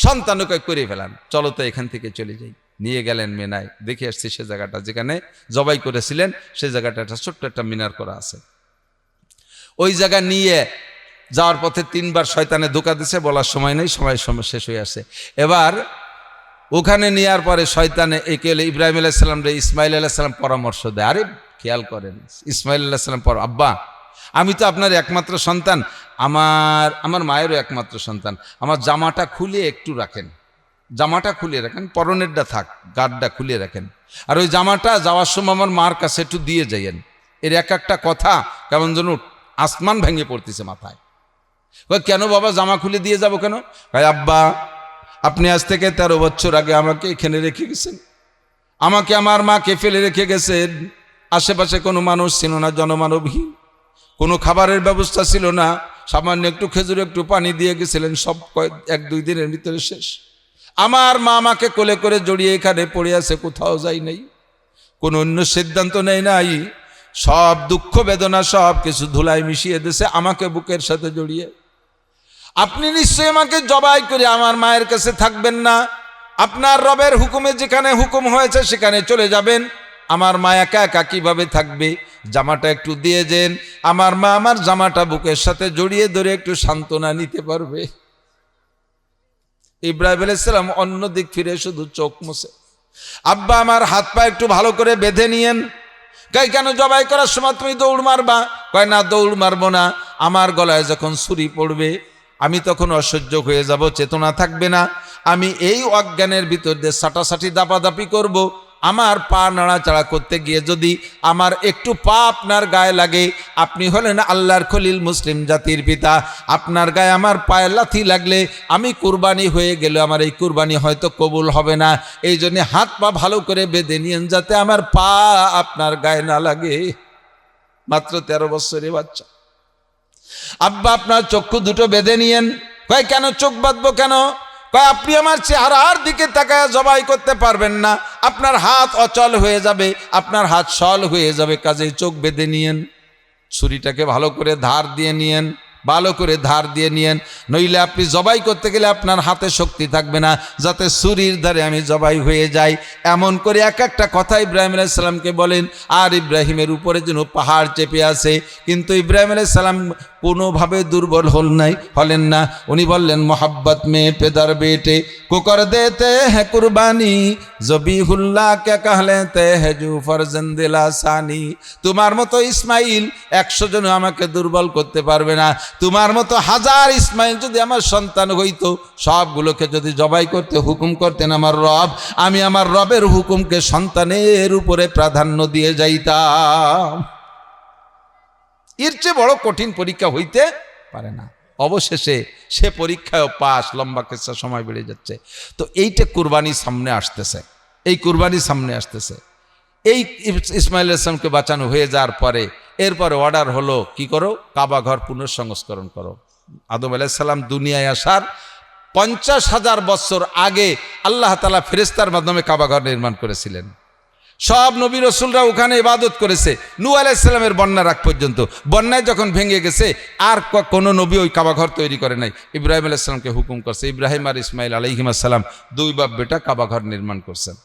সন্তানকে করে ফেলান, চলো তো এখান থেকে চলে যাই। নিয়ে গেলেন মেনায়, দেখে আসছি সে জায়গাটা যেখানে জবাই করেছিলেন, সে জায়গাটা একটা ছোট্ট একটা মিনার করা আছে। ওই জায়গা নিয়ে যাওয়ার পথে 3 বার শয়তানে ধোঁকা দিছে, বলার সময় নেই, সময় শেষ হয়ে আসে। এবার ওখানে নেওয়ার পরে শয়তানে একে ইব্রাহিম আলাইহিস সালাম রে ইসমাইল আলাইহিস সালাম পরামর্শ দেয়। আরে খেয়াল করেন, ইসমাইল আলাইহিস সালাম আব্বা, আমি তো আপনার একমাত্র সন্তান, আমার মায়েরও একমাত্র সন্তান, আমার জামাটা খুলে একটু রাখেন, জামাটা খুলে রাখেন, পরনেরটা থাক, গাঢ়টা খুলে রাখেন, আর ওই জামাটা যাওয়ার সময় আমার মার কাছে একটু দিয়ে যাইয়েন। এর এক একটা কথা কেমন যেন আসমান ভেঙে পড়তেছে মাথায়। কেন বাবা জামা খুলে দিয়ে যাব কেন? আব্বা, আপনি আজ থেকে 13 বছর আগে আমাকে এখানে রেখে গেছেন, আমাকে আমার মাকে ফেলে রেখে গেছেন, আশেপাশে কোনো মানুষ ছিল না, জনমানবহীন, কোনো খাবারের ব্যবস্থা ছিল না, সামান্য একটু খেজুর একটু পানি দিয়ে গেছিলেন, সব 1-2 দিনের ভিতরে শেষ। আমার মা আমাকে কোলে করে জড়িয়ে এখানে পড়ে আছে, কোথাও যাই নাই, কোনো অন্য সিদ্ধান্ত নেই নাই, সব দুঃখ বেদনা সব কিছু ধুলায় মিশিয়ে দিয়েছে আমাকে বুকের সাথে জড়িয়ে। আপনি নিশ্চয়ই আমাকে জবাই করে আমার মায়ের কাছে থাকবেন না, আপনার রবের হুকুমে যেখানে হুকুম হয়েছে সেখানে চলে যাবেন, আমার মা একা একা কিভাবে থাকবে? জামাটা একটু দিয়ে যেন, আমার মা আমার জামাটা বুকের সাথে জড়িয়ে ধরে একটু সান্ত্বনা নিতে পারবে। ইব্রাহিম আলাইহিস সালাম অন্যদিক ফিরে শুধু চোখ মুছে, আব্বা আমার হাত পা একটু ভালো করে বেঁধে নিয়েন। কয় কেন, জবাই করার সময় তুমি দৌড় মারবা? কয় না, দৌড় মারবো না, আমার গলায় যখন ছুরি পড়বে আমি তখন অসহ্য হয়ে যাব, চেতনা থাকবে না, আমি এই অজ্ঞানের ভিতর দিয়ে সাটাসাটি দাপাদাপি করব, আমার পা নাড়াচাড়া করতে গিয়ে যদি আমার একটু পা আপনার গায়ে লাগে, আপনি হলেন আল্লাহর খলিল, মুসলিম জাতির পিতা, আপনার গায়ে আমার পায়ে লাথি লাগলে আমি কুরবানি হয়ে গেলে আমার এই কুরবানি হয়তো কবুল হবে না, এই জন্য হাত পা ভালো করে বেঁধে নিয়েন যাতে আমার পা আপনার গায়ে না লাগে। মাত্র 13 বছরের বাচ্চা। আব্বা আপনার চক্ষু দুটো বেঁধে নিয়েন। কয় কেন চোখ বাঁধবো কেন? কয় আপনি আমার চেহারার দিকে তাকায় জবাই করতে পারবেন না, আপনার হাত অচল হয়ে যাবে, আপনার হাত সল হয়ে যাবে, কাজেই চোখ বেঁধে নিয়েন, ছুরিটাকে ভালো করে ধার দিয়ে নিয়েন, ভালো করে ধার দিয়ে নিয়েন, নইলে আপনি জবাই করতে গেলে আপনার হাতে শক্তি থাকবে না, যাতে ছুরির ধারে আমি জবাই হয়ে যাই। এমন করে এক একটা কথা ইব্রাহিম আলাইহিস সালামকে বলেন, আর ইব্রাহিমের উপরে যেন পাহাড় চেপে আছে, কিন্তু ইব্রাহিম আলাইহিস সালাম কোনোভাবে দুর্বল হলেন না। উনি বললেন, মোহাব্বত মে পেদার বেটে কুকর দেতে হ্যাঁ কুরবানি, জবিহুল্লাহ কে কাহলেতে হ্যাঁ জু ফরজন্দিলা সানি। তোমার মতো ইসমাইল 100 জন আমাকে দুর্বল করতে পারবে না, তোমার মতো 1000 ইসমাইল যদি আমার সন্তান হইতো, সবগুলোকে যদি জবাই করতে হুকুম করতেন আমার রব, আমি আমার রবের হুকুমকে সন্তানের উপরে প্রাধান্য দিয়ে যাইতাম। এর চেয়ে বড় কঠিন পরীক্ষা হইতে পারে না। অবশেষে সে পরীক্ষায় পাস, লম্বা কেসা সময় বেড়ে যাচ্ছে। তো এইটা কুরবানি সামনে আসতেছে, এই কুরবানি সামনে আসতেছে। এই ইসমাইল আলাইহিস সালামকে বাঁচানো হয়ে যাওয়ার পরে এরপরে অর্ডার হলো, কি করো, কাবা ঘর পুনঃসংস্করণ করো। আদম আলাইহিস সালাম দুনিয়ায় আসার 50,000 বছর আগে আল্লাহ তাআলা ফেরেশতার মাধ্যমে কাবা ঘর নির্মাণ করেছিলেন। সব নবী রসুলরা ওখানে ইবাদত করেছে নূহ আলাইহিস সালামের বন্যার আগ পর্যন্ত। বন্যায় যখন ভেঙে গেছে আর কোনো নবী ওই কাবা ঘর তৈরি করে নাই, ইব্রাহিম আলাইহিস সালামকে হুকুম করছে। ইব্রাহিম আর ইসমাইল আলাইহিস সালাম 2 বাপ বেটা কাবা ঘর নির্মাণ করছেন।